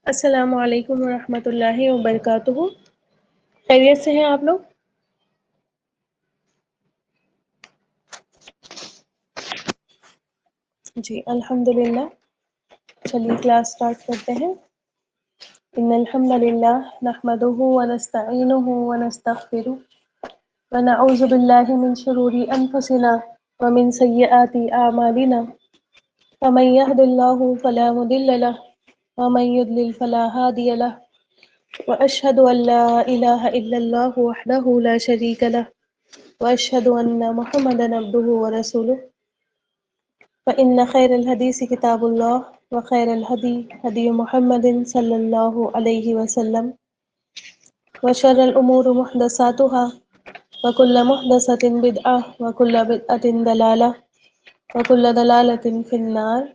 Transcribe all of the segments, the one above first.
السلام علیکم ورحمۃ اللہ وبرکاتہ۔ خیریت سے ہیں آپ لوگ؟ جی الحمدللہ۔ چلیے کلاس سٹارٹ کرتے ہیں۔ ان الحمد للہ نحمده ونستعینه ونستغفره ونعوذ باللہ من شرور انفسنا ومن سیئات اعمالنا، فمن يهد الله فلا مضل له ومن يضلل فلا هادي له، واشهد ان لا اله الا الله وحده لا شريك له، واشهد ان محمدا عبده ورسوله، فان خير الحديث كتاب الله، وخير الهدي هدي محمد صلى الله عليه وسلم، وشر الامور محدثاتها، وكل محدثة بدعة، وكل بدعة ضلالة، وكل ضلالة في النار۔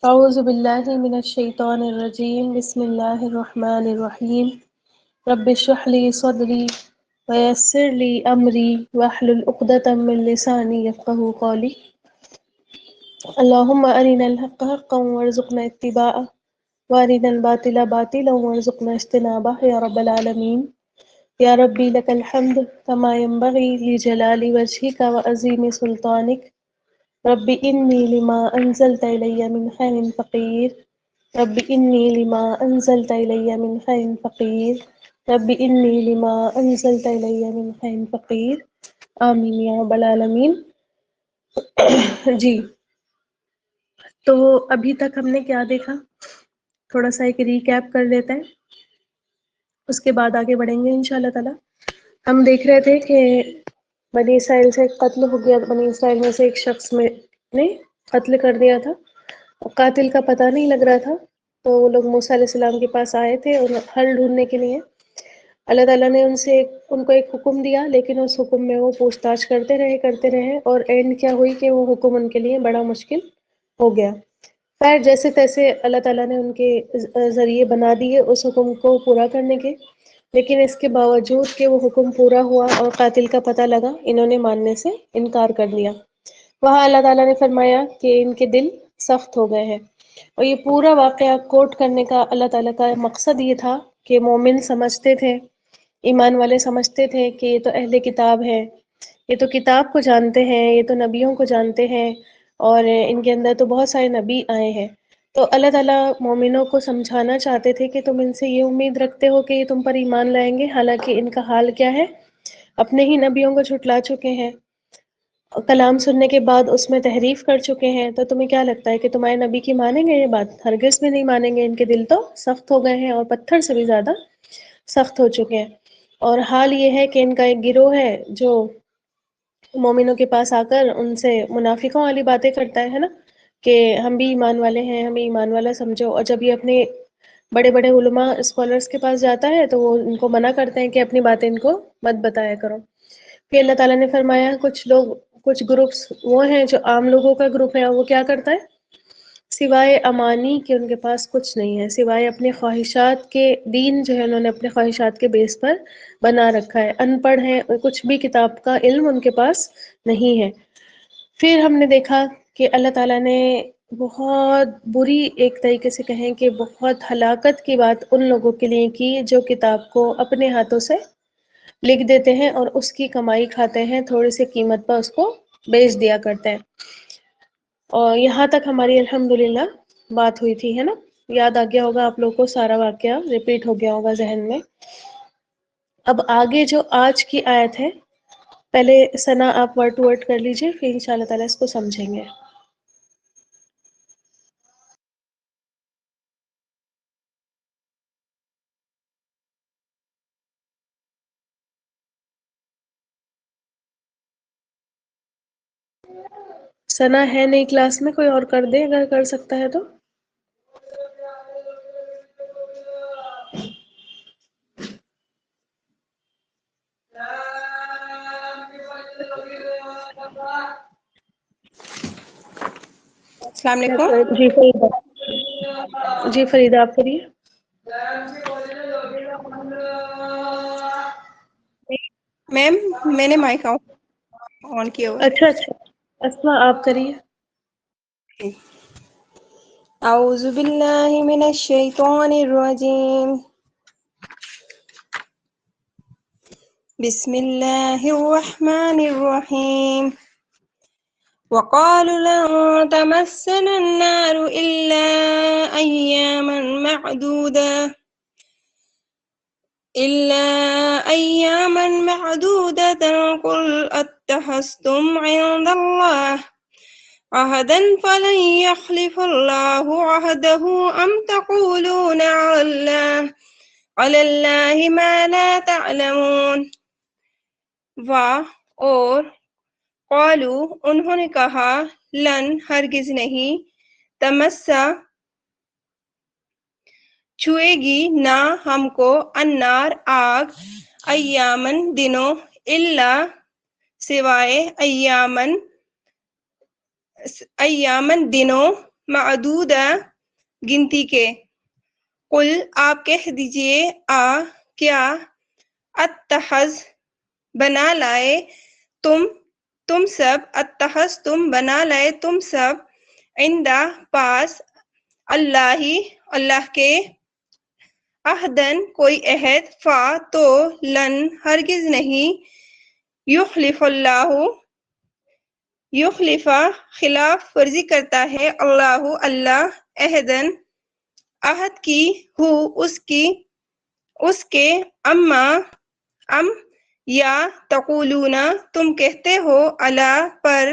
اعوذ باللہ من الشیطان الرجیم، بسم اللہ الرحمن الرحیم۔ رب اشرح لی صدری ویسر لی امری واحلل عقدۃ من لسانی یفقہوا قولی۔ اللہم ارنا الحق حقا وارزقنا اتباعہ، وارنا الباطل باطلا وارزقنا اجتنابہ یا رب العالمین۔ یا ربی لک الحمد کما ینبغی لجلال وجہک وعظیم سلطانک۔ رب انی لما انزلت الی من خیر فقیر، رب انی لما انزلت الی من خیر فقیر، رب انی لما انزلت الی من خیر فقیر، آمین یا رب العالمین۔ جی تو ابھی تک ہم نے کیا دیکھا، تھوڑا سا ایک ریکیپ کر لیتے ہیں، اس کے بعد آگے بڑھیں گے انشاءاللہ تعالی۔ ہم دیکھ رہے تھے کہ بنی اسرائیل سے قتل ہو گیا، بنی اسرائیل میں سے ایک شخص نے قتل کر دیا تھا، قاتل کا پتہ نہیں لگ رہا تھا، تو وہ لوگ موسیٰ علیہ السلام کے پاس آئے تھے اور حل ڈھونڈنے کے لیے۔ اللہ تعالیٰ نے ان کو ایک حکم دیا، لیکن اس حکم میں وہ پوچھ تاچھ کرتے رہے اور اینڈ کیا ہوئی کہ وہ حکم ان کے لیے بڑا مشکل ہو گیا۔ خیر جیسے تیسے اللہ تعالیٰ نے ان کے ذریعے بنا دیے اس حکم کو پورا کرنے کے، لیکن اس کے باوجود کہ وہ حکم پورا ہوا اور قاتل کا پتہ لگا، انہوں نے ماننے سے انکار کر دیا۔ وہاں اللہ تعالیٰ نے فرمایا کہ ان کے دل سخت ہو گئے ہیں، اور یہ پورا واقعہ کوٹ کرنے کا اللہ تعالیٰ کا مقصد یہ تھا کہ مومن سمجھتے تھے، ایمان والے سمجھتے تھے کہ یہ تو اہل کتاب ہے، یہ تو کتاب کو جانتے ہیں، یہ تو نبیوں کو جانتے ہیں، اور ان کے اندر تو بہت سارے نبی آئے ہیں۔ تو اللہ تعالیٰ مومنوں کو سمجھانا چاہتے تھے کہ تم ان سے یہ امید رکھتے ہو کہ یہ تم پر ایمان لائیں گے، حالانکہ ان کا حال کیا ہے، اپنے ہی نبیوں کو جھٹلا چکے ہیں، کلام سننے کے بعد اس میں تحریف کر چکے ہیں۔ تو تمہیں کیا لگتا ہے کہ تمہارے نبی کی مانیں گے یہ بات؟ ہرگز بھی نہیں مانیں گے، ان کے دل تو سخت ہو گئے ہیں اور پتھر سے بھی زیادہ سخت ہو چکے ہیں۔ اور حال یہ ہے کہ ان کا ایک گروہ ہے جو مومنوں کے پاس آ کر ان سے منافقوں والی باتیں کرتا ہے نا، کہ ہم بھی ایمان والے ہیں، ہمیں ایمان والا سمجھو، اور جب یہ اپنے بڑے بڑے علماء اسکالرس کے پاس جاتا ہے تو وہ ان کو منع کرتے ہیں کہ اپنی باتیں ان کو مت بتایا کرو۔ پھر اللہ تعالیٰ نے فرمایا کچھ گروپس وہ ہیں جو عام لوگوں کا گروپ ہے، وہ کیا کرتا ہے، سوائے امانی کے ان کے پاس کچھ نہیں ہے، سوائے اپنے خواہشات کے دین جو ہے انہوں نے اپنے خواہشات کے بیس پر بنا رکھا ہے، ان پڑھ ہیں، کچھ بھی کتاب کا علم ان کے پاس نہیں ہے۔ پھر ہم نے دیکھا کہ اللہ تعالیٰ نے بہت بری، ایک طریقے سے کہیں کہ بہت ہلاکت کی بات ان لوگوں کے لیے کی جو کتاب کو اپنے ہاتھوں سے لکھ دیتے ہیں اور اس کی کمائی کھاتے ہیں، تھوڑی سی قیمت پر اس کو بیچ دیا کرتے ہیں۔ اور یہاں تک ہماری الحمدللہ بات ہوئی تھی، ہے نا؟ یاد آ گیا ہوگا آپ لوگوں کو، سارا واقعہ ریپیٹ ہو گیا ہوگا ذہن میں۔ اب آگے جو آج کی آیت ہے، پہلے ثنا آپ ورڈ ٹو ورڈ کر لیجئے، پھر انشاءاللہ تعالیٰ اس کو سمجھیں گے۔ ثنا ہے نہیں کلاس میں، کوئی اور کر دے اگر کر سکتا ہے تو۔ السلام علیکم۔ جی فریدہ، جی فریدہ آپ کریے۔ میم میں نے مائک آن کیا ہوا ہے۔ اچھا اسما آپ کریے۔ أعوذ بالله من الشيطان الرجيم بسم الله الرحمن الرحيم وقالوا لن تمسنا النار إلا أياما معدودة قل أتخذتم عند الله عهدا فلن يخلف الله عهده أم تقولون على الله ما لا تعلمون اور قالو انہوں نے کہا لن ہرگز نہیں تمسا چھوئے گی نہ ہم کو النار آگ ایامن دنوں الا سوائے ایامن دنوں معدودہ گنتی کے قل آپ کہہ دیجئے کیا اتخذ بنا لائے تم سب عندہ پاس اللہ کے عہدن کوئی عہد فا تو لن ہرگز نہیں یخلف خلاف ورزی کرتا ہے اللہ عہدن عہد کی اس کے ام یا تقولون تم کہتے ہو اللہ پر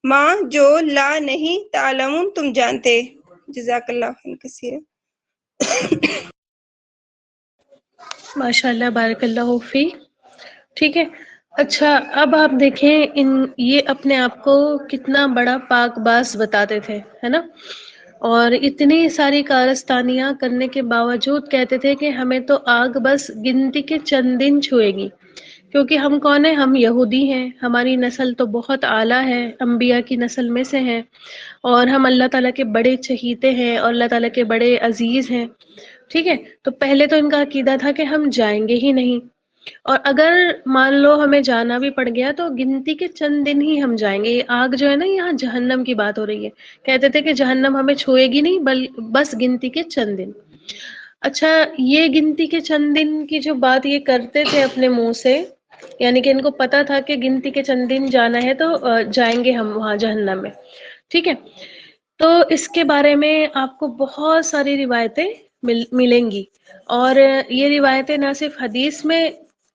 ما جو لا نہیں تعلمون تم جانتے. جزاک اللہ خیر کثیر. ماشاء اللہ بارک اللہ فی. ٹھیک ہے. اچھا اب آپ دیکھیں یہ اپنے آپ کو کتنا بڑا پاک باز بتاتے تھے ہے نا، اور اتنی ساری کارستانیاں کرنے کے باوجود کہتے تھے کہ ہمیں تو آگ بس گنتی کے چند دن چھوئے گی، کیونکہ ہم کون ہیں؟ ہم یہودی ہیں، ہماری نسل تو بہت اعلیٰ ہے، انبیاء کی نسل میں سے ہیں، اور ہم اللہ تعالیٰ کے بڑے چہیتے ہیں اور اللہ تعالیٰ کے بڑے عزیز ہیں. ٹھیک ہے. تو پہلے تو ان کا عقیدہ تھا کہ ہم جائیں گے ہی نہیں، اور اگر مان لو ہمیں جانا بھی پڑ گیا تو گنتی کے چند دن ہی ہم جائیں گے. یہ آگ جو ہے نا، یہاں جہنم کی بات ہو رہی ہے. کہتے تھے کہ جہنم ہمیں چھوئے گی نہیں، بس گنتی کے چند دن. اچھا یہ گنتی کے چند دن کی جو بات یہ کرتے تھے اپنے منہ سے، یعنی کہ ان کو پتا تھا کہ گنتی کے چند دن جانا ہے تو جائیں گے ہم وہاں جہنم میں. ٹھیک ہے. تو اس کے بارے میں آپ کو بہت ساری روایتیں ملیں گی، اور یہ روایتیں نہ صرف حدیث میں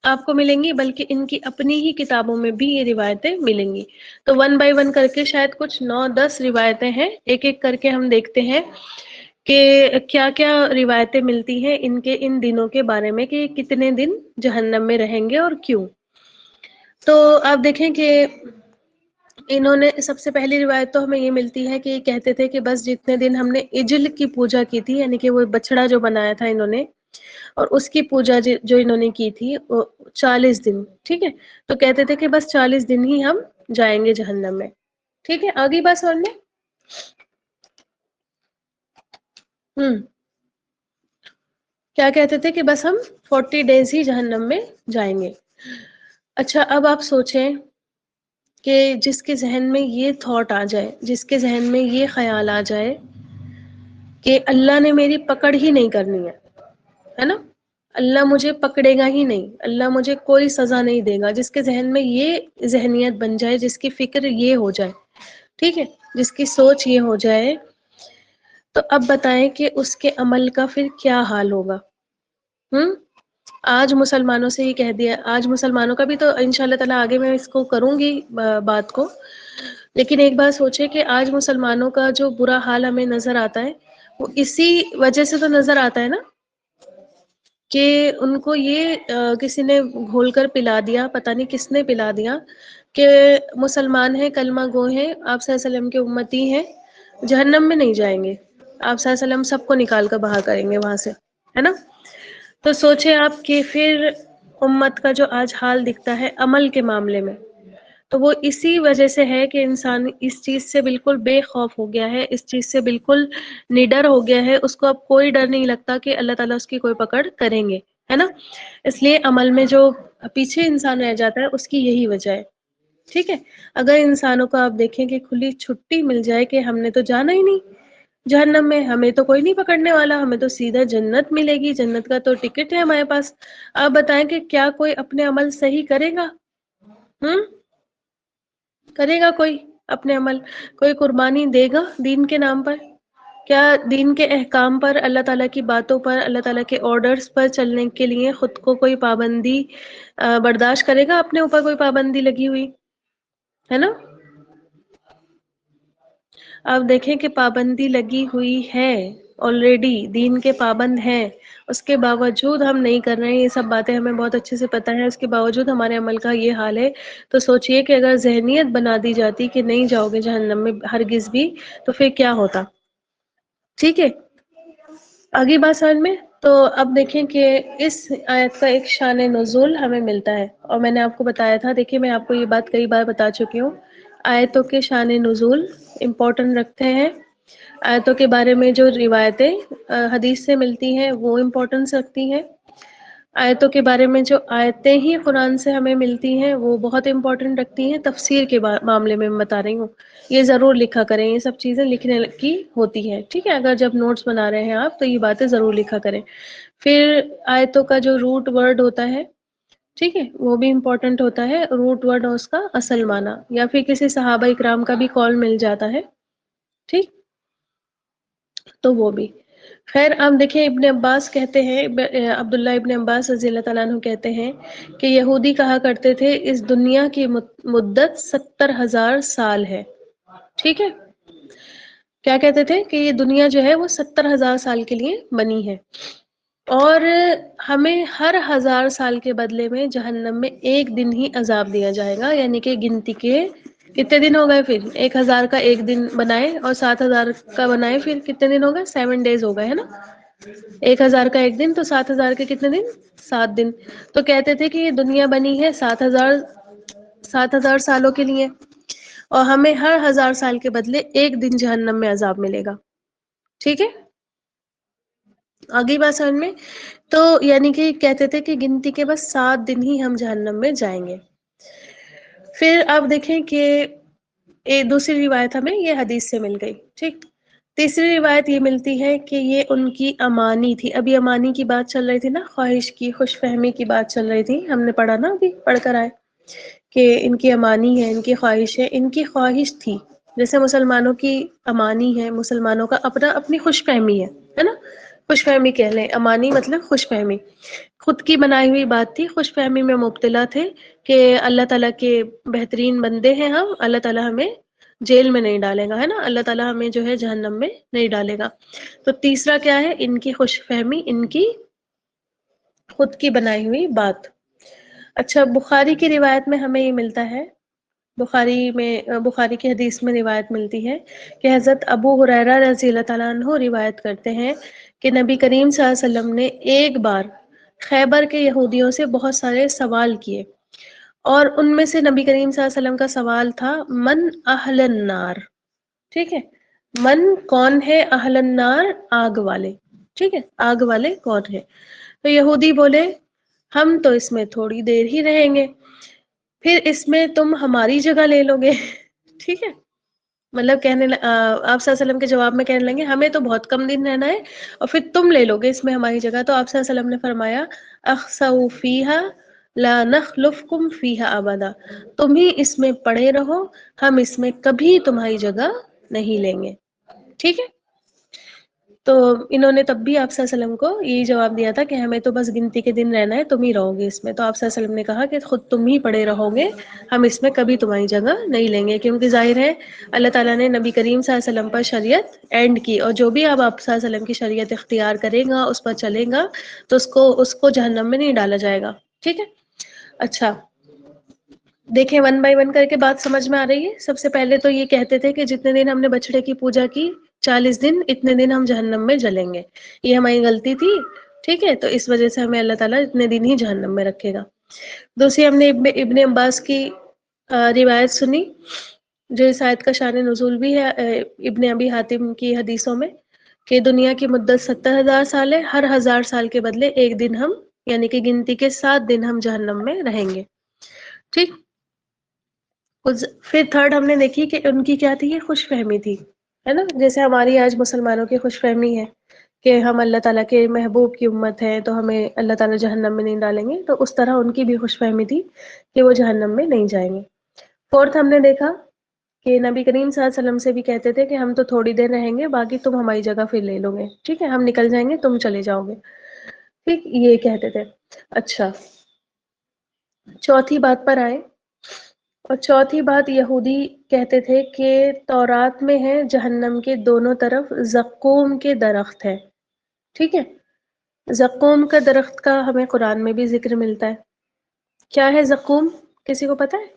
آپ کو ملیں گی بلکہ ان کی اپنی ہی کتابوں میں بھی یہ روایتیں ملیں گی. تو 1 بائی 1 کر کے شاید کچھ 9-10 روایتیں ہیں، ایک ایک کر کے ہم دیکھتے ہیں کہ کیا کیا روایتیں ملتی ہیں ان دنوں کے بارے میں، کہ کتنے دن جہنم میں رہیں گے اور کیوں. تو آپ دیکھیں کہ انہوں نے سب سے پہلی روایت تو ہمیں یہ ملتی ہے کہ یہ کہتے تھے کہ بس جتنے دن ہم نے عجل کی پوجا کی تھی، یعنی کہ وہ بچڑا جو بنایا تھا انہوں نے، اور اس کی پوجا جو انہوں نے کی تھی وہ 40 دن. ٹھیک ہے. تو کہتے تھے کہ بس 40 دن ہی ہم جائیں گے جہنم میں. ٹھیک ہے. آگے بات سن لیں. کیا کہتے تھے کہ بس ہم 40 ڈیز ہی جہنم میں جائیں گے. اچھا اب آپ سوچیں کہ جس کے ذہن میں یہ تھاٹ آ جائے، جس کے ذہن میں یہ خیال آ جائے کہ اللہ نے میری پکڑ ہی نہیں کرنی ہے نا، اللہ مجھے پکڑے گا ہی نہیں، اللہ مجھے کوئی سزا نہیں دے گا، جس کے ذہن میں یہ ذہنیت بن جائے، جس کی فکر یہ ہو جائے، ٹھیک ہے، جس کی سوچ یہ ہو جائے، تو اب بتائیں کہ اس کے عمل کا پھر کیا حال ہوگا. آج مسلمانوں سے ہی کہہ دیا، آج مسلمانوں کا بھی تو انشاءاللہ تعالیٰ آگے میں اس کو کروں گی بات کو، لیکن ایک بات سوچے کہ آج مسلمانوں کا جو برا حال ہمیں نظر آتا ہے وہ اسی وجہ سے تو نظر آتا ہے نا، کہ ان کو یہ کسی نے گھول کر پلا دیا، پتہ نہیں کس نے پلا دیا، کہ مسلمان ہیں، کلمہ گو ہیں، آپ صلی اللہ علیہ وسلم کے امتی ہیں، جہنم میں نہیں جائیں گے، آپ صلی اللہ علیہ وسلم سب کو نکال کر باہر کریں گے وہاں سے، ہے نا. تو سوچیں آپ کہ پھر امت کا جو آج حال دکھتا ہے عمل کے معاملے میں، تو وہ اسی وجہ سے ہے کہ انسان اس چیز سے بالکل بے خوف ہو گیا ہے، اس چیز سے بالکل نڈر ہو گیا ہے، اس کو اب کوئی ڈر نہیں لگتا کہ اللہ تعالیٰ اس کی کوئی پکڑ کریں گے، ہے نا. اس لیے عمل میں جو پیچھے انسان رہ جاتا ہے اس کی یہی وجہ ہے. ٹھیک ہے. اگر انسانوں کو آپ دیکھیں کہ کھلی چھٹی مل جائے کہ ہم نے تو جانا ہی نہیں جہنم میں، ہمیں تو کوئی نہیں پکڑنے والا، ہمیں تو سیدھا جنت ملے گی، جنت کا تو ٹکٹ ہے ہمارے پاس. آپ بتائیں کہ کیا کوئی اپنے عمل صحیح کرے گا؟ کرے گا کوئی اپنے عمل؟ کوئی قربانی دے گا دین کے نام پر؟ کیا دین کے احکام پر، اللہ تعالیٰ کی باتوں پر، اللہ تعالیٰ کے آرڈرز پر چلنے کے لیے خود کو کوئی پابندی برداشت کرے گا؟ اپنے اوپر کوئی پابندی لگی ہوئی ہے نا. آپ دیکھیں کہ پابندی لگی ہوئی ہے آلریڈی، دین کے پابند ہیں، اس کے باوجود ہم نہیں کر رہے ہیں. یہ سب باتیں ہمیں بہت اچھے سے پتہ ہے، اس کے باوجود ہمارے عمل کا یہ حال ہے. تو سوچئے کہ اگر ذہنیت بنا دی جاتی کہ نہیں جاؤ گے جہنم میں ہرگز بھی، تو پھر کیا ہوتا. ٹھیک ہے، آگے بات سمجھ میں. تو اب دیکھیں کہ اس آیت کا ایک شان نزول ہمیں ملتا ہے، اور میں نے آپ کو بتایا تھا، دیکھیے میں آپ کو یہ بات کئی بار بتا چکی ہوں. آیتوں کے شان نزول امپورٹنٹ رکھتے ہیں. آیتوں کے بارے میں جو روایتیں حدیث سے ملتی ہیں وہ امپورٹنس رکھتی ہیں. آیتوں کے بارے میں جو آیتیں ہی قرآن سے ہمیں ملتی ہیں وہ بہت امپورٹنٹ رکھتی ہیں. تفسیر کے معاملے میں بتا رہی ہوں، یہ ضرور لکھا کریں، یہ سب چیزیں لکھنے کی ہوتی ہیں. ٹھیک ہے، اگر جب نوٹس بنا رہے ہیں آپ تو یہ باتیں ضرور لکھا کریں. پھر آیتوں کا جو روٹ ورڈ ہوتا ہے، ٹھیک ہے، وہ بھی امپورٹنٹ ہوتا ہے. روٹ ورڈ اور اس کا اصل معنی، یا پھر کسی صحابہ اکرام کا بھی قول مل جاتا ہے، ٹھیک، تو وہ بھی. خیر آپ دیکھیں ابن عباس کہتے ہیں، عبداللہ ابن عباس رضی اللہ تعالیٰ عنہ کہتے ہیں کہ یہودی کہا کرتے تھے اس دنیا کی مدت 70,000 سال ہے. ٹھیک ہے، کیا کہتے تھے کہ یہ دنیا جو ہے وہ 70,000 سال کے لیے بنی ہے، اور ہمیں ہر 1000 سال کے بدلے میں جہنم میں ایک دن ہی عذاب دیا جائے گا. یعنی کہ گنتی کے کتنے دن ہو گئے؟ پھر 1000 کا ایک دن بنائے اور 7000 کا بنائے، پھر کتنے دن ہو گئے؟ 7 ڈیز ہو گئے، ہے نا. 1000 کا ایک دن تو 7000 کے کتنے دن؟ 7 دن. تو کہتے تھے کہ یہ دنیا بنی ہے 7000 سالوں کے لیے، اور ہمیں ہر 1000 سال کے بدلے ایک دن جہنم میں عذاب ملے گا. ٹھیک ہے، آگے بات سمجھ میں. تو یعنی کہ کہتے تھے کہ گنتی کے بس 7 دن ہی ہم جہنم میں جائیں گے. پھر آپ دیکھیں کہ ایک دوسری روایت ہمیں یہ حدیث سے مل گئی. ٹھیک، تیسری روایت یہ ملتی ہے کہ یہ ان کی امانی تھی. ابھی امانی کی بات چل رہی تھی نا، خواہش کی، خوش فہمی کی بات چل رہی تھی، ہم نے پڑھا نا، ابھی پڑھ کر آئے کہ ان کی امانی ہے، ان کی خواہش ہے. ان کی خواہش تھی جیسے مسلمانوں کی امانی ہے، مسلمانوں کا اپنی خوش فہمی ہے نا. خوش فہمی کہہ لیں، امانی مطلب خوش فہمی، خود کی بنائی ہوئی بات تھی. خوش فہمی میں مبتلا تھے کہ اللہ تعالیٰ کے بہترین بندے ہیں ہم، اللہ تعالیٰ ہمیں جیل میں نہیں ڈالے گا، ہے نا، اللہ تعالیٰ ہمیں جو ہے جہنم میں نہیں ڈالے گا. تو تیسرا کیا ہے؟ ان کی خوش فہمی، ان کی خود کی بنائی ہوئی بات. اچھا، بخاری کی روایت میں ہمیں یہ ملتا ہے، بخاری کی حدیث میں روایت ملتی ہے کہ حضرت ابو ہریرہ رضی اللہ تعالیٰ عنہ روایت کرتے ہیں کہ نبی کریم صلی اللہ علیہ وسلم نے ایک بار خیبر کے یہودیوں سے بہت سارے سوال کیے، اور ان میں سے نبی کریم صلی اللہ علیہ وسلم کا سوال تھا من اہل النار. ٹھیک ہے، من کون ہے؟ اہل النار آگ والے. ٹھیک ہے، آگ والے کون ہے؟ تو یہودی بولے ہم تو اس میں تھوڑی دیر ہی رہیں گے، پھر اس میں تم ہماری جگہ لے لو گے. ٹھیک ہے، مطلب آپ صلی اللہ علیہ وسلم کے جواب میں کہنے لگے ہمیں تو بہت کم دن رہنا ہے اور پھر تم لے لو گے اس میں ہماری جگہ. تو آپ صلی اللہ علیہ وسلم نے فرمایا اخسؤ فیہا لا نخلفکم فیہا ابدا، تم ہی اس میں پڑے رہو، ہم اس میں کبھی تمہاری جگہ نہیں لیں گے. ٹھیک ہے، تو انہوں نے تب بھی آپ صلی اللہ علیہ وسلم کو یہی جواب دیا تھا کہ ہمیں تو بس گنتی کے دن رہنا ہے، تم ہی رہو گے اس میں. تو آپ صلی اللہ علیہ وسلم نے کہا کہ خود تم ہی پڑے رہو گے، ہم اس میں کبھی تمہاری جگہ نہیں لیں گے. کیونکہ ظاہر ہے اللہ تعالیٰ نے نبی کریم صلی اللہ علیہ وسلم پر شریعت اینڈ کی، اور جو بھی اب آپ صلی اللہ علیہ وسلم کی شریعت اختیار کرے گا، اس پر چلے گا، تو اس کو جہنم میں نہیں ڈالا جائے گا. ٹھیک ہے، اچھا دیکھیں ون بائی ون کر کے بات سمجھ میں آ رہی ہے. سب سے پہلے تو یہ کہتے تھے کہ جتنے دن ہم نے بچڑے کی پوجا کی 40 دن، اتنے دن ہم جہنم میں جلیں گے. یہ ہماری غلطی تھی، ٹھیک ہے، تو اس وجہ سے ہمیں اللہ تعالیٰ اتنے دن ہی جہنم میں رکھے گا. دوسری ہم نے ابن عباس کی روایت سنی جو اس آیت کا شان نزول بھی ہے ابن ابی حاتم کی حدیثوں میں، کہ دنیا کی مدت 70,000 سال ہے، ہر 1000 سال کے بدلے ایک دن ہم، یعنی کہ گنتی کے 7 دن ہم جہنم میں رہیں گے. ٹھیک، پھر تھرڈ ہم نے دیکھی کہ ان کی کیا تھی، یہ خوش فہمی تھی، ہے نا، جیسے ہماری آج مسلمانوں کی خوش فہمی ہے کہ ہم اللہ تعالیٰ کے محبوب کی امت ہے تو ہمیں اللہ تعالیٰ جہنم میں نہیں ڈالیں گے، تو اس طرح ان کی بھی خوش فہمی تھی کہ وہ جہنم میں نہیں جائیں گے۔ فورتھ ہم نے دیکھا کہ نبی کریم صلی اللہ علیہ وسلم سے بھی کہتے تھے کہ ہم تو تھوڑی دیر رہیں گے، باقی تم ہماری جگہ پھر لے لو گے، ٹھیک ہے، ہم نکل جائیں گے تم چلے جاؤ گے، ٹھیک، یہ کہتے تھے۔ اچھا، چوتھی بات پر آئے، اور چوتھی بات یہودی کہتے تھے کہ تورات میں ہے جہنم کے دونوں طرف زقوم کے درخت ہے، ٹھیک ہے، زقوم کا درخت کا ہمیں قرآن میں بھی ذکر ملتا ہے۔ کیا ہے زقوم، کسی کو پتا ہے؟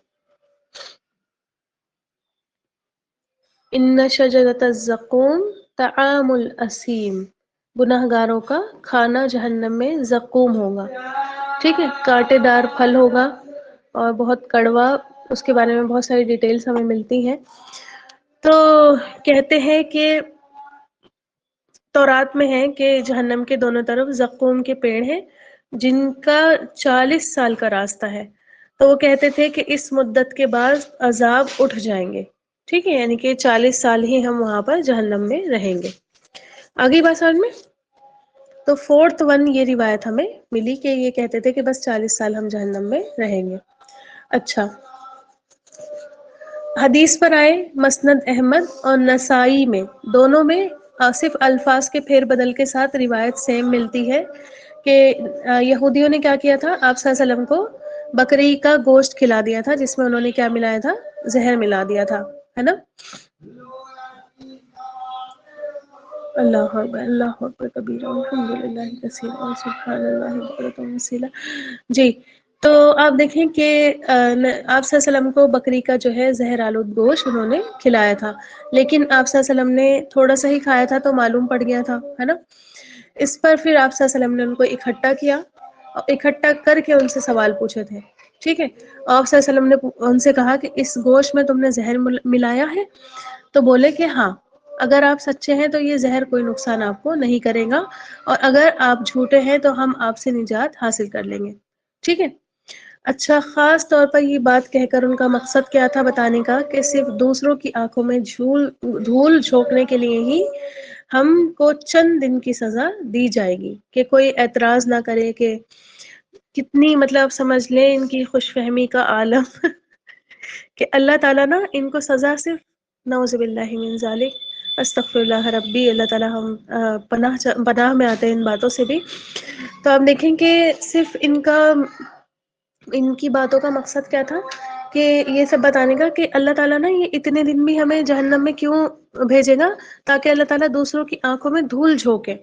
ان شجرۃ الزقوم طعام الاثیم، گناہ گاروں کا کھانا جہنم میں زقوم ہوگا، ٹھیک ہے، کانٹے دار پھل ہوگا اور بہت کڑوا، اس کے بارے میں بہت ساری ڈیٹیلز ہمیں ملتی ہیں۔ تو کہتے ہیں کہ تورات میں ہے کہ جہنم کے دونوں طرف زقوم کے پیڑ ہیں جن کا 40 سال کا راستہ ہے، تو وہ کہتے تھے کہ اس مدت کے بعد عذاب اٹھ جائیں گے، ٹھیک ہے، یعنی کہ 40 سال ہی ہم وہاں پر جہنم میں رہیں گے۔ آگئی بات سمجھ میں؟ تو فورتھ ون یہ روایت ہمیں ملی کہ یہ کہتے تھے کہ بس 40 سال ہم جہنم میں رہیں گے۔ اچھا، حدیث پر آئے، مسند احمد اور نسائی میں دونوں میں صرف الفاظ کے پھیر بدل کے ساتھ روایت سیم ملتی ہے کہ یہودیوں نے کیا کیا تھا، آپ صلی اللہ علیہ وسلم کو بکری کا گوشت کھلا دیا تھا جس میں انہوں نے کیا ملایا تھا، زہر ملا دیا تھا، ہے نا۔ اللہ اکبر، اللہ اکبر کبیرہ، الحمد للہ کثیرا سبحان اللہ بکرۃ واسیلا۔ جی، تو آپ دیکھیں کہ آپ صلی اللہ علیہ وسلم کو بکری کا جو ہے زہر آلود گوشت انہوں نے کھلایا تھا، لیکن آپ صلی اللہ علیہ وسلم نے تھوڑا سا ہی کھایا تھا تو معلوم پڑ گیا تھا، ہے نا۔ اس پر پھر آپ صلی اللہ علیہ وسلم نے ان کو اکٹھا کیا اور اکٹھا کر کے ان سے سوال پوچھے تھے، ٹھیک ہے، اور آپ صلی اللہ علیہ وسلم نے ان سے کہا کہ اس گوشت میں تم نے زہر ملایا ہے؟ تو بولے کہ ہاں، اگر آپ سچے ہیں تو یہ زہر کوئی نقصان آپ کو نہیں کرے گا، اور اگر آپ جھوٹے ہیں تو ہم آپ سے نجات حاصل کر لیں گے، ٹھیک ہے۔ اچھا، خاص طور پر یہ بات کہہ کر ان کا مقصد کیا تھا بتانے کا کہ صرف دوسروں کی آنکھوں میں دھول جھونکنے کے لیے ہی ہم کو چند دن کی سزا دی جائے گی، کہ کوئی اعتراض نہ کرے، کہ کتنی مطلب سمجھ لیں ان کی خوش فہمی کا عالم کہ اللہ تعالیٰ نا ان کو سزا صرف، نعوذ باللہ من ذالک، استغفر اللہ ربی، اللہ تعالیٰ ہم پناہ میں آتے ہیں ان باتوں سے بھی۔ تو آپ دیکھیں کہ صرف ان کی باتوں کا مقصد کیا تھا کہ یہ سب بتانے کا کہ اللہ تعالیٰ نا یہ اتنے دن بھی ہمیں جہنم میں کیوں بھیجے گا، تاکہ اللہ تعالیٰ دوسروں کی آنکھوں میں دھول جھونکے،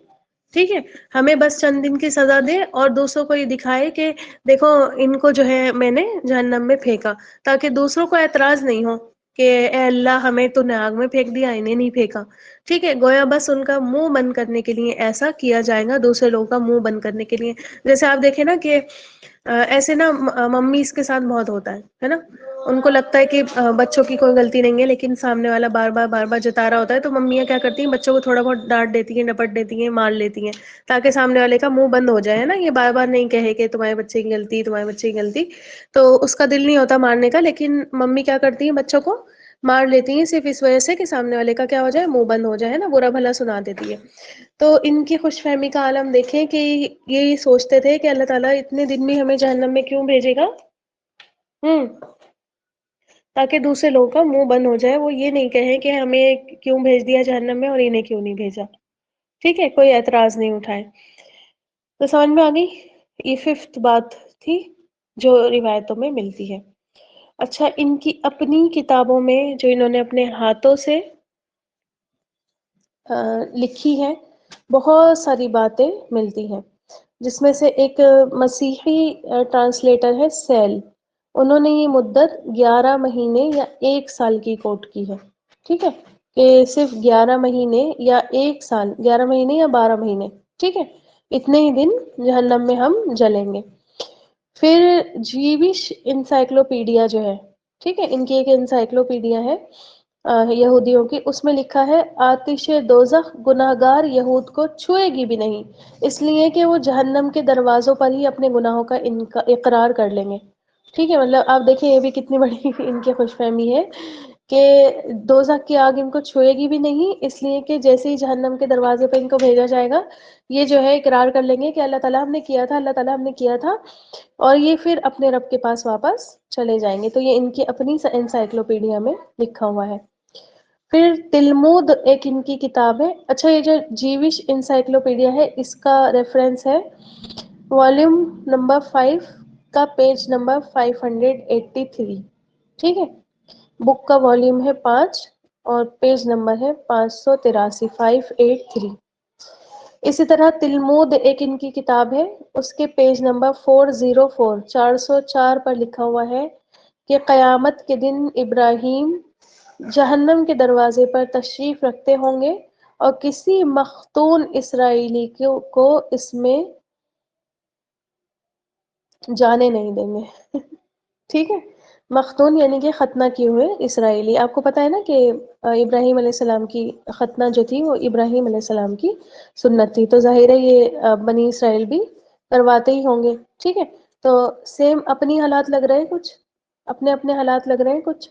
ٹھیک ہے، ہمیں بس چند دن کی سزا دے اور دوسروں کو یہ دکھائے کہ دیکھو ان کو جو ہے میں نے جہنم میں پھینکا، تاکہ دوسروں کو اعتراض نہیں ہو کہ اے اللہ ہمیں تو نے آگ میں پھینک دیا، انہیں نہیں پھینکا، ٹھیک ہے، گویا بس ان کا منہ بند کرنے کے لیے ایسا کیا جائے گا، دوسرے لوگوں کا منہ بند کرنے کے لیے۔ جیسے آپ دیکھیں نا کہ ایسے نا ممی اس کے ساتھ بہت ہوتا ہے نا، ان کو لگتا ہے کہ بچوں کی کوئی غلطی نہیں ہے لیکن سامنے والا بار بار جتا رہا ہوتا ہے، تو ممیاں کیا کرتی ہیں، بچوں کو تھوڑا بہت ڈانٹ دیتی ہیں، ڈپٹ دیتی ہیں، مار لیتی ہیں، تاکہ سامنے والے کا منہ بند ہو جائے، ہے نا، یہ بار بار نہیں کہے کہ تمہارے بچے کی غلطی، تمہارے بچے کی غلطی، تو اس کا دل نہیں ہوتا مارنے کا، لیکن ممی کیا کرتی ہیں، بچوں کو مار لیتی ہیں صرف اس وجہ سے کہ سامنے والے کا کیا ہو جائے، منہ بند ہو جائے، ہے نا، برا بھلا سنا دیتی ہے۔ تو ان کی خوش فہمی کا عالم دیکھیں کہ یہ سوچتے تھے کہ اللہ تعالیٰ اتنے دن میں ہمیں جہنم میں کیوں بھیجے گا، تاکہ دوسرے لوگوں کا منہ بند ہو جائے، وہ یہ نہیں کہیں کہ ہمیں کیوں بھیج دیا جہنم میں اور انہیں کیوں نہیں بھیجا، ٹھیک ہے، کوئی اعتراض نہیں اٹھائے۔ تو سمجھ میں آ گئی، یہ ففتھ بات تھی جو روایتوں میں ملتی ہے۔ اچھا، ان کی اپنی کتابوں میں جو انہوں نے اپنے ہاتھوں سے لکھی ہے، بہت ساری باتیں ملتی ہیں، جس میں سے ایک مسیحی ٹرانسلیٹر ہے سیل، انہوں نے یہ مدت 11 مہینے یا 1 سال کی کوٹ کی ہے، ٹھیک ہے، کہ صرف 11 مہینے یا 1 سال، 11 مہینے یا 12 مہینے، ٹھیک ہے، اتنے ہی دن جہنم میں ہم جلیں گے۔ پھر جیوش انسائکلوپیڈیا جو ہے، ٹھیک ہے، ان کی ایک انسائکلوپیڈیا ہے یہودیوں کی، اس میں لکھا ہے آتش دوزخ گناہ گار یہود کو چھوئے گی بھی نہیں، اس لیے کہ وہ جہنم کے دروازوں پر ہی اپنے گناہوں کا اقرار کر لیں گے، ٹھیک ہے، مطلب آپ دیکھیں یہ بھی کتنی بڑی ان کی خوش فہمی ہے کہ دوزخ کی آگ ان کو چھوئے گی بھی نہیں، اس لیے کہ جیسے ہی جہنم کے دروازے پہ ان کو بھیجا جائے گا، یہ جو ہے اقرار کر لیں گے کہ اللہ تعالیٰ ہم نے کیا تھا، اللہ تعالیٰ ہم نے کیا تھا، اور یہ پھر اپنے رب کے پاس واپس چلے جائیں گے۔ تو یہ ان کی اپنی انسائکلوپیڈیا میں لکھا ہوا ہے۔ پھر تلمود ایک ان کی کتاب ہے۔ اچھا، یہ جو جیوش انسائکلوپیڈیا ہے اس کا ریفرنس ہے والیوم نمبر 5 کا پیج نمبر 583، ٹھیک ہے؟ بک کا والیوم ہے 5 اور پیج نمبر ہے 583، 583۔ اسی طرح تلمود ایک ان کی کتاب ہے، اس کے پیج نمبر 404، 404 پر لکھا ہوا ہے کہ قیامت کے دن ابراہیم جہنم کے دروازے پر تشریف رکھتے ہوں گے اور کسی مختون اسرائیلی کو اس میں جانے نہیں دیں گے۔ ٹھیک ہے، مختون یعنی کہ ختنہ کیے ہوئے اسرائیلی۔ آپ کو پتا ہے نا کہ ابراہیم علیہ السلام کی ختنہ جو تھی وہ ابراہیم علیہ السلام کی سنت تھی، تو ظاہر ہے یہ بنی اسرائیل بھی کرواتے ہی ہوں گے۔ ٹھیک ہے، تو سیم اپنی حالات لگ رہے ہیں، کچھ اپنے اپنے حالات لگ رہے ہیں کچھ،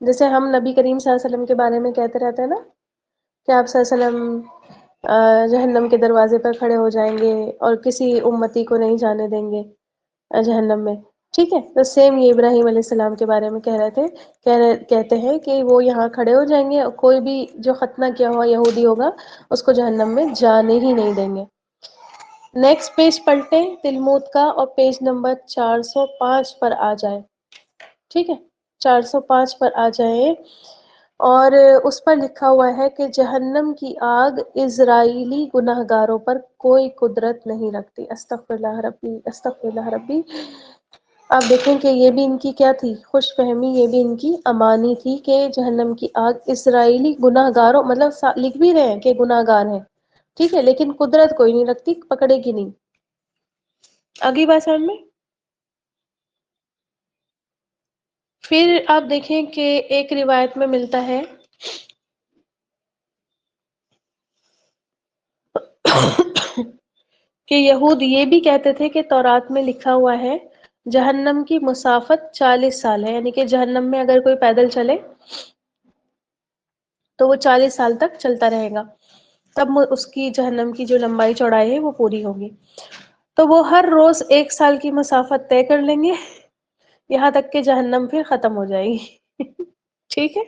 جیسے ہم نبی کریم صلی اللہ علیہ وسلم کے بارے میں کہتے رہتے ہیں نا کہ آپ صلی اللہ علیہ وسلم جہنم کے دروازے پر کھڑے ہو جائیں گے اور کسی امتی کو نہیں جانے دیں گے جہنم میں۔ ٹھیک ہے، تو سیم یہ ابراہیم علیہ السلام کے بارے میں کہہ رہے تھے، کہتے ہیں کہ وہ یہاں کھڑے ہو جائیں گے اور کوئی بھی جو ختنہ کیا ہوا یہودی ہوگا اس کو جہنم میں جانے ہی نہیں دیں گے۔ نیکسٹ پیج پلٹیں تلمود کا اور پیج نمبر 405 پر آ جائے، ٹھیک ہے، 405 پر آ جائیں، اور اس پر لکھا ہوا ہے کہ جہنم کی آگ اسرائیلی گناہگاروں پر کوئی قدرت نہیں رکھتی۔ استغفر اللہ ربی، استغفر اللہ ربی۔ آپ دیکھیں کہ یہ بھی ان کی کیا تھی خوش فہمی، یہ بھی ان کی امانی تھی کہ جہنم کی آگ اسرائیلی گناہگاروں، مطلب لکھ بھی رہے ہیں کہ گناہگار ہیں، ٹھیک ہے، لیکن قدرت کوئی نہیں رکھتی، پکڑے گی نہیں۔ آگے بات سمجھ میں؟ پھر آپ دیکھیں کہ ایک روایت میں ملتا ہے کہ یہود یہ بھی کہتے تھے کہ تورات میں لکھا ہوا ہے جہنم کی مسافت 40 سال ہے، یعنی کہ جہنم میں اگر کوئی پیدل چلے تو وہ 40 سال تک چلتا رہے گا، تب اس کی جہنم کی جو لمبائی چوڑائی ہے وہ پوری ہوگی۔ تو وہ ہر روز 1 سال کی مسافت طے کر لیں گے، یہاں تک کہ جہنم پھر ختم ہو جائے گی۔ ٹھیک ہے،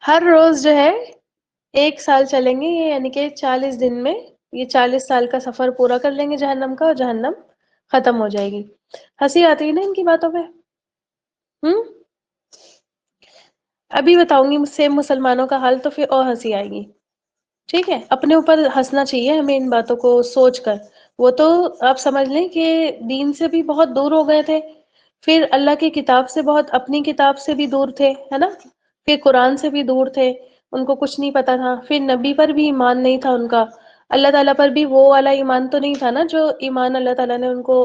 ہر روز جو ہے 1 سال چلیں گے، یہ یعنی کہ 40 دن میں یہ 40 سال کا سفر پورا کر لیں گے جہنم کا، اور جہنم ختم ہو جائے گی۔ ہنسی آتی ہے نا ان کی باتوں پہ؟ ہم ابھی بتاؤں گی سے مسلمانوں کا حال تو پھر اور ہنسی آئے گی۔ ٹھیک ہے، اپنے اوپر ہنسنا چاہیے ہمیں ان باتوں کو سوچ کر۔ وہ تو آپ سمجھ لیں کہ دین سے بھی بہت دور ہو گئے تھے، پھر اللہ کی کتاب سے بہت، اپنی کتاب سے بھی دور تھے، ہے نا، پھر قرآن سے بھی دور تھے، ان کو کچھ نہیں پتا تھا، پھر نبی پر بھی ایمان نہیں تھا ان کا، اللہ تعالیٰ پر بھی وہ والا ایمان تو نہیں تھا نا جو ایمان اللہ تعالیٰ نے ان کو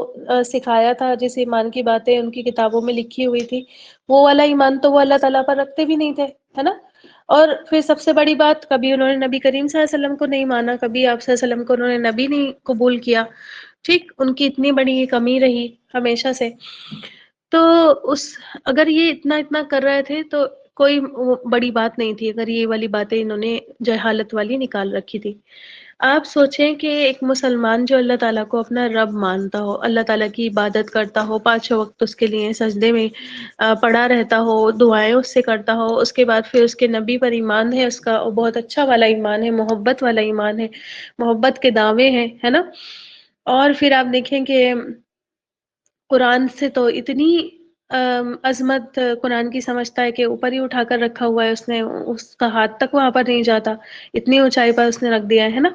سکھایا تھا، جس ایمان کی باتیں ان کی کتابوں میں لکھی ہوئی تھی، وہ والا ایمان تو وہ اللہ تعالیٰ پر رکھتے بھی نہیں تھے، ہے نا۔ اور پھر سب سے بڑی بات، کبھی انہوں نے نبی کریم صلی اللہ علیہ وسلم کو نہیں مانا، کبھی آپ صلی اللہ علیہ وسلم کو انہوں نے نبی نہیں قبول کیا، ٹھیک، ان کی اتنی بڑی یہ کمی رہی ہمیشہ سے۔ تو اگر یہ اتنا کر رہے تھے تو کوئی بڑی بات نہیں تھی اگر یہ والی باتیں انہوں نے جہالت والی نکال رکھی تھی۔ آپ سوچیں کہ ایک مسلمان جو اللہ تعالیٰ کو اپنا رب مانتا ہو، اللہ تعالیٰ کی عبادت کرتا ہو، 5 وقت اس کے لیے سجدے میں پڑا رہتا ہو، دعائیں اس سے کرتا ہو، اس کے بعد پھر اس کے نبی پر ایمان ہے، اس کا بہت اچھا والا ایمان ہے، محبت والا ایمان ہے، محبت کے دعوے ہیں، ہے نا۔ اور پھر آپ دیکھیں کہ قرآن سے تو اتنی عظمت قرآن کی سمجھتا ہے کہ اوپر ہی اٹھا کر رکھا ہوا ہے اس نے، اس کا ہاتھ تک وہاں پر نہیں جاتا، اتنی اونچائی پر اس نے رکھ دیا ہے نا۔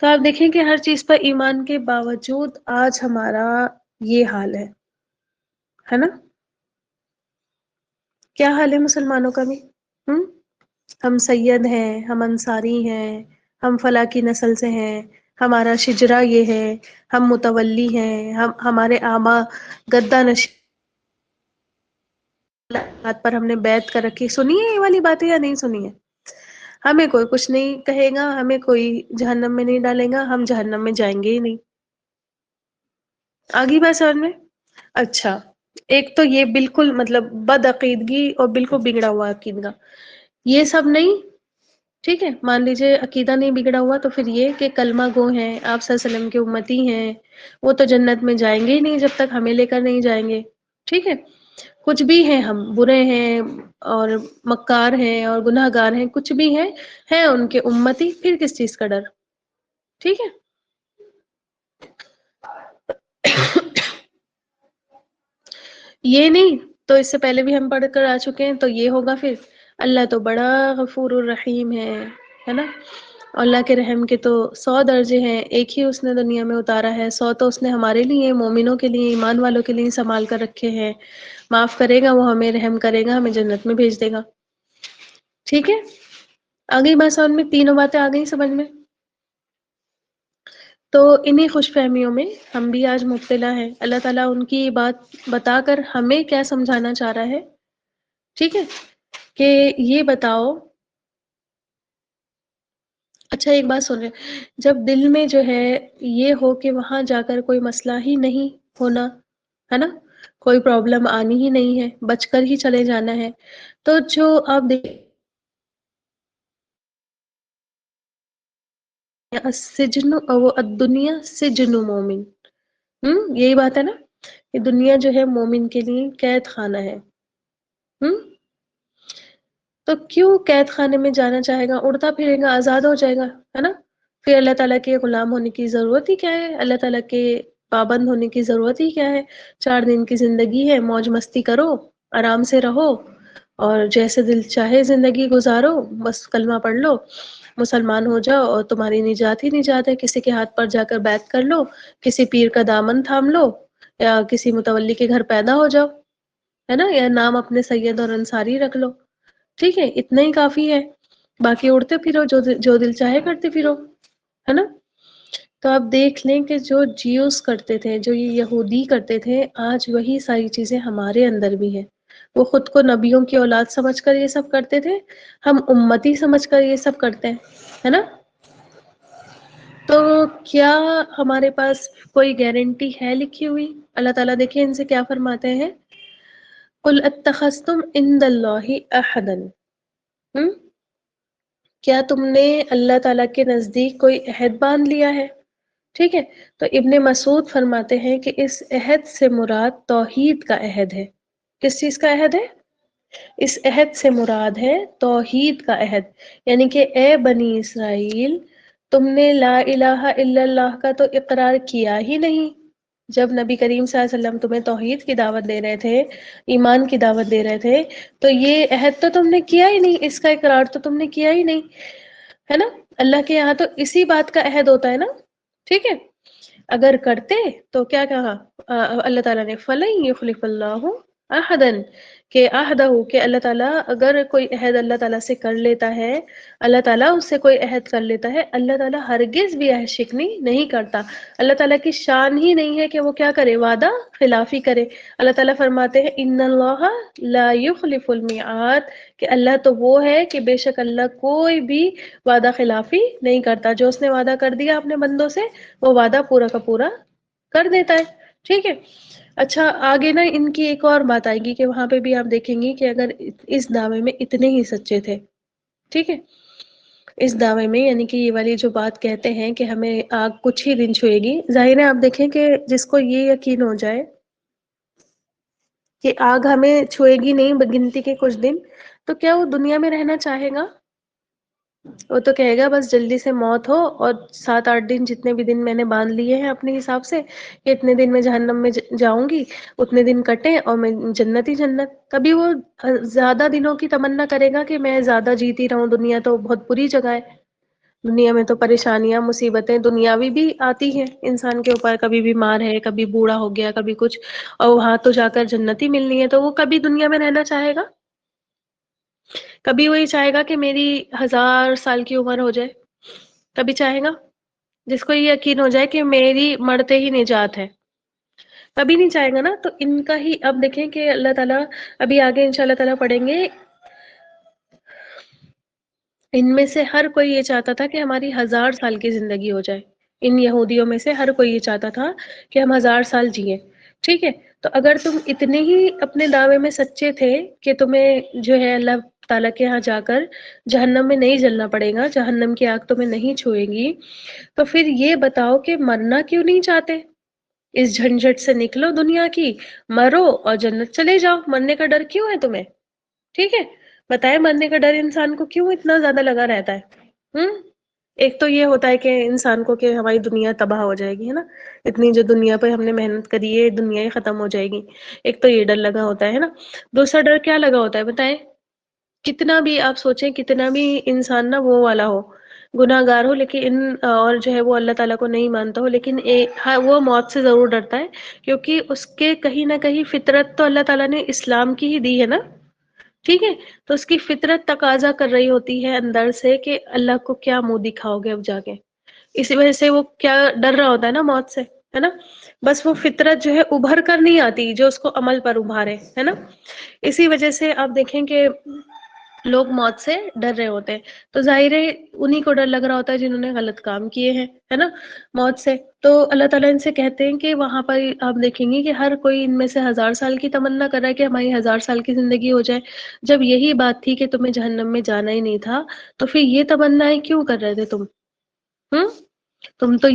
تو آپ دیکھیں کہ ہر چیز پر ایمان کے باوجود آج ہمارا یہ حال ہے نا۔ کیا حال ہے مسلمانوں کا بھی؟ ہم ہم سید ہیں، ہم انصاری ہیں، ہم فلاں کی نسل سے ہیں، ہمارا شجرہ یہ ہے، ہم متولی ہیں، ہمارے آبا گدہ نشین بات پر ہم نے بیعت کر رکھی۔ سنی ہے یہ والی باتیں یا نہیں سنی ہے؟ ہمیں کوئی کچھ نہیں کہے گا، ہمیں کوئی جہنم میں نہیں ڈالے گا، ہم جہنم میں جائیں گے ہی نہیں۔ آگی بات سمجھ میں؟ اچھا، ایک تو یہ بالکل مطلب بد عقیدگی اور بالکل بگڑا ہوا عقیدہ، یہ سب نہیں، ٹھیک ہے، مان لیجیے عقیدہ نہیں بگڑا ہوا تو پھر یہ کہ کلمہ گو ہیں، آپ صلی اللہ علیہ وسلم کے امتی ہیں، وہ تو جنت میں جائیں گے ہی نہیں جب تک ہمیں لے کر نہیں جائیں گے، ٹھیک ہے، کچھ بھی ہیں ہم برے ہیں اور مکار ہیں اور گناہ گار ہیں، کچھ بھی ہیں ان کے امتی، پھر کس چیز کا ڈر، ٹھیک ہے۔ یہ نہیں تو اس سے پہلے بھی ہم پڑھ کر آ چکے ہیں، تو یہ ہوگا پھر اللہ تو بڑا غفور الرحیم ہے نا، اللہ کے رحم کے تو 100 درجے ہیں، ایک ہی اس نے دنیا میں اتارا ہے، 100 تو اس نے ہمارے لیے، مومنوں کے لیے، ایمان والوں کے لیے سنبھال کر رکھے ہیں، معاف کرے گا وہ ہمیں، رحم کرے گا ہمیں، جنت میں بھیج دے گا، ٹھیک ہے۔ آگئی بات سمجھ میں، تینوں باتیں آ گئی سمجھ میں؟ تو انہی خوش فہمیوں میں ہم بھی آج مبتلا ہیں، اللہ تعالیٰ ان کی بات بتا کر ہمیں کیا سمجھانا چاہ رہا ہے، ٹھیک ہے، کہ یہ بتاؤ، اچھا ایک بات سن رہے، جب دل میں جو ہے یہ ہو کہ وہاں جا کر کوئی مسئلہ ہی نہیں ہونا ہے نا، کوئی پرابلم آنی ہی نہیں ہے، بچ کر ہی چلے جانا ہے، تو جو آپ دیکھ السجن او الدنیا سجن مومن، یہی بات ہے نا کہ دنیا جو ہے مومن کے لیے قید خانہ ہے، ہم تو کیوں قید خانے میں جانا چاہے گا، اڑتا پھرے گا، آزاد ہو جائے گا، ہے نا، پھر اللہ تعالیٰ کے غلام ہونے کی ضرورت ہی کیا ہے، اللہ تعالیٰ کے پابند ہونے کی ضرورت ہی کیا ہے، 4 دن کی زندگی ہے، موج مستی کرو، آرام سے رہو، اور جیسے دل چاہے زندگی گزارو، بس کلمہ پڑھ لو، مسلمان ہو جاؤ اور تمہاری نجات ہی نجات ہے، کسی کے ہاتھ پر جا کر بیعت کر لو، کسی پیر کا دامن تھام لو، یا کسی متولی کے گھر پیدا ہو جاؤ، ہے نا، یا نام اپنے سید اور انصاری رکھ لو، ٹھیک ہے، اتنا ہی کافی ہے، باقی اڑتے پھرو، جو دل چاہے کرتے پھرو، ہے نا۔ تو آپ دیکھ لیں کہ جو جیوز کرتے تھے، جو یہ یہودی کرتے تھے، آج وہی ساری چیزیں ہمارے اندر بھی ہیں، وہ خود کو نبیوں کی اولاد سمجھ کر یہ سب کرتے تھے، ہم امتی سمجھ کر یہ سب کرتے ہیں، ہے نا۔ تو کیا ہمارے پاس کوئی گارنٹی ہے لکھی ہوئی؟ اللہ تعالیٰ دیکھیں ان سے کیا فرماتے ہیں، قُلْ اتَّخَذْتُمْ عِندَ اللَّهِ أَحَدًا، کیا تم نے اللہ تعالیٰ کے نزدیک کوئی عہد باندھ لیا ہے، ٹھیک ہے، تو ابن مسعود فرماتے ہیں کہ اس عہد سے مراد توحید کا عہد ہے، کس چیز کا عہد ہے؟ اس عہد سے مراد ہے توحید کا عہد، یعنی کہ اے بنی اسرائیل، تم نے لا الہ الا اللہ کا تو اقرار کیا ہی نہیں، جب نبی کریم صلی اللہ علیہ وسلم تمہیں توحید کی دعوت دے رہے تھے، ایمان کی دعوت دے رہے تھے، تو یہ عہد تو تم نے کیا ہی نہیں، اس کا اقرار تو تم نے کیا ہی نہیں، ہے نا، اللہ کے یہاں تو اسی بات کا عہد ہوتا ہے نا، ٹھیک ہے، اگر کرتے تو کیا کہا اللہ تعالیٰ نے، فَلَن يُخْلِفَ اللَّهُ أَحَدًا، کہ عہدہ، کہ اللہ تعالیٰ اگر کوئی عہد اللہ تعالیٰ سے کر لیتا ہے، اللہ تعالیٰ اس سے کوئی عہد کر لیتا ہے، اللہ تعالیٰ ہرگز بھی عہد شکنی نہیں کرتا، اللہ تعالیٰ کی شان ہی نہیں ہے کہ وہ کیا کرے، وعدہ خلافی کرے، اللہ تعالیٰ فرماتے ہیں ان اللہ لا یخلف المیعاد، کہ اللہ تو وہ ہے کہ بے شک اللہ کوئی بھی وعدہ خلافی نہیں کرتا، جو اس نے وعدہ کر دیا اپنے بندوں سے وہ وعدہ پورا کا پورا کر دیتا ہے، ٹھیک ہے۔ اچھا آگے نا ان کی ایک اور بات آئے گی کہ وہاں پہ بھی آپ دیکھیں گی کہ اگر اس دعوے میں اتنے ہی سچے تھے، ٹھیک ہے، اس دعوے میں یعنی کہ یہ والی جو بات کہتے ہیں کہ ہمیں آگ کچھ ہی دن چھوئے گی، ظاہر ہے آپ دیکھیں کہ جس کو یہ یقین ہو جائے کہ آگ ہمیں چھوئے گی نہیں بگنتی کے کچھ دن، تو کیا وہ دنیا میں رہنا چاہے گا؟ وہ تو کہے گا بس جلدی سے موت ہو، اور 7 8 دن جتنے بھی دن میں نے باندھ لیے ہیں اپنے حساب سے کہ اتنے دن میں جہنم میں جاؤں گی، اتنے دن کٹیں اور میں جنت ہی جنت، کبھی وہ زیادہ دنوں کی تمنا کرے گا کہ میں زیادہ جیتی رہوں، دنیا تو بہت بری جگہ ہے، دنیا میں تو پریشانیاں مصیبتیں دنیاوی بھی آتی ہیں انسان کے اوپر، کبھی بیمار ہے، کبھی بوڑھا ہو گیا، کبھی کچھ، اور وہاں تو جا کر جنت ہی ملنی ہے، تو وہ کبھی دنیا میں رہنا چاہے گا؟ کبھی وہی چاہے گا کہ میری 1000 سال کی عمر ہو جائے؟ کبھی چاہے گا؟ جس کو یہ یقین ہو جائے کہ میری مرتے ہی نجات ہے، کبھی نہیں چاہے گا نا۔ تو ان کا ہی اب دیکھیں کہ اللہ تعالیٰ ابھی آگے انشاءاللہ تعالیٰ پڑھیں گے، ان میں سے ہر کوئی یہ چاہتا تھا کہ ہماری 1000 سال کی زندگی ہو جائے، ان یہودیوں میں سے ہر کوئی یہ چاہتا تھا کہ ہم 1000 سال جئیں، ٹھیک ہے، تو اگر تم اتنے ہی اپنے دعوے میں سچے تھے کہ تمہیں جو ہے اللہ تعالیٰ کے یہاں جا کر جہنم میں نہیں جلنا پڑے گا، جہنم کی آگ تمہیں نہیں چھوئے گی، تو پھر یہ بتاؤ کہ مرنا کیوں نہیں چاہتے؟ اس جھنجھٹ سے نکلو دنیا کی، مرو اور جنت چلے جاؤ، مرنے کا ڈر کیوں ہے تمہیں؟ ٹھیک ہے، بتائے مرنے کا ڈر انسان کو کیوں اتنا زیادہ لگا رہتا ہے؟ ایک تو یہ ہوتا ہے کہ انسان کو کہ ہماری دنیا تباہ ہو جائے گی، ہے نا، اتنی جو دنیا پہ ہم نے محنت کری ہے دنیا ہی ختم ہو جائے گی، ایک تو یہ ڈر لگا ہوتا ہے نا۔ دوسرا ڈر کیا لگا ہوتا ہے بتائیں؟ کتنا بھی آپ سوچیں، کتنا بھی انسان نا وہ والا ہو، گناہ گار ہو، لیکن اور جو ہے وہ اللہ تعالیٰ کو نہیں مانتا ہو، لیکن ہاں وہ موت سے ضرور ڈرتا ہے، کیونکہ اس کے کہیں نہ کہیں فطرت تو اللہ تعالیٰ نے اسلام کی ہی دی ہے نا، ٹھیک ہے، تو اس کی فطرت تقاضا کر رہی ہوتی ہے اندر سے کہ اللہ کو کیا منہ دکھاؤ گے اب جا کے، اسی وجہ سے وہ کیا ڈر رہا ہوتا ہے نا موت سے، ہے نا، بس وہ فطرت جو ہے ابھر کر نہیں آتی جو اس کو عمل پر ابھارے، ہے نا، اسی وجہ سے آپ دیکھیں کہ لوگ موت سے ڈر رہے ہوتے ہیں، تو ظاہر ہے انہی کو ڈر لگ رہا ہوتا ہے جنہوں نے غلط کام کیے ہیں، ہے نا، موت سے۔ تو اللہ تعالیٰ ان سے کہتے ہیں کہ وہاں پر آپ دیکھیں گے کہ ہر کوئی ان میں سے 1000 سال کی تمنا کر رہا ہے کہ ہماری 1000 سال کی زندگی ہو جائے، جب یہی بات تھی کہ تمہیں جہنم میں جانا ہی نہیں تھا، تو پھر یہ تمنائیں کیوں کر رہے تھے تم؟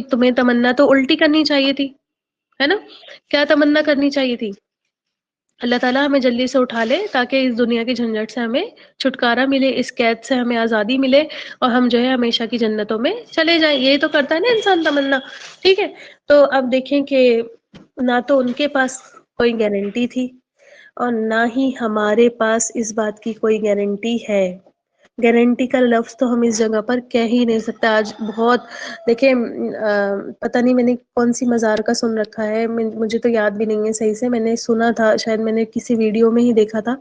تمہیں تمنا تو الٹی کرنی چاہیے تھی، ہے نا، کیا تمنا کرنی چاہیے تھی؟ اللہ تعالیٰ ہمیں جلدی سے اٹھا لے تاکہ اس دنیا کے جھنجھٹ سے ہمیں چھٹکارا ملے، اس قید سے ہمیں آزادی ملے، اور ہم جو ہے ہمیشہ کی جنتوں میں چلے جائیں، یہی تو کرتا ہے نا انسان تمنا، ٹھیک ہے۔ تو اب دیکھیں کہ نہ تو ان کے پاس کوئی گارنٹی تھی، اور نہ ہی ہمارے پاس اس بات کی کوئی گارنٹی ہے۔ گارنٹی کا لفظ تو ہم اس جگہ پر کہہ ہی نہیں سکتے۔ آج بہت دیکھیں، پتہ نہیں میں نے کون سی مزار کا سن رکھا ہے، مجھے تو یاد بھی نہیں ہے صحیح سے، میں نے سنا تھا، شاید میں نے کسی ویڈیو میں ہی دیکھا تھا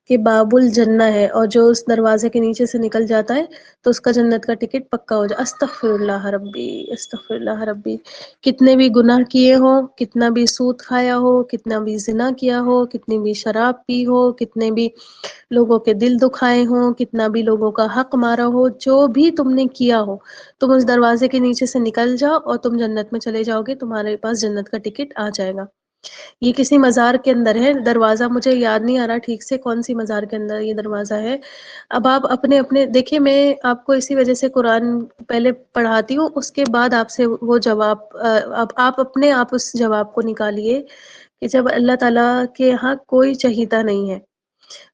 کہ باب الجنہ ہے، اور جو اس دروازے کے نیچے سے نکل جاتا ہے تو اس کا جنت کا ٹکٹ پکا ہو جائے۔ استغفر اللہ ربی، استغفر اللہ ربی، کتنے بھی گناہ کیے ہوں، کتنا بھی سود کھایا ہو، کتنا بھی زنا کیا ہو، کتنی بھی شراب پی ہو، کتنے بھی لوگوں کے دل دکھائے ہوں، کتنا بھی لوگوں کا حق مارا ہو، جو بھی تم نے کیا ہو، تم اس دروازے کے نیچے سے نکل جاؤ اور تم جنت میں چلے جاؤ گے، تمہارے پاس جنت کا ٹکٹ آ جائے گا۔ یہ کسی مزار کے اندر ہے دروازہ، مجھے یاد نہیں آ رہا ٹھیک سے کون سی مزار کے اندر یہ دروازہ ہے۔ اب آپ اپنے اپنے دیکھیں، میں آپ کو اسی وجہ سے قرآن پہلے پڑھاتی ہوں، اس کے بعد آپ سے وہ جواب، آپ اپنے آپ اس جواب کو نکالیے کہ جب اللہ تعالیٰ کے یہاں کوئی چہیتا نہیں ہے،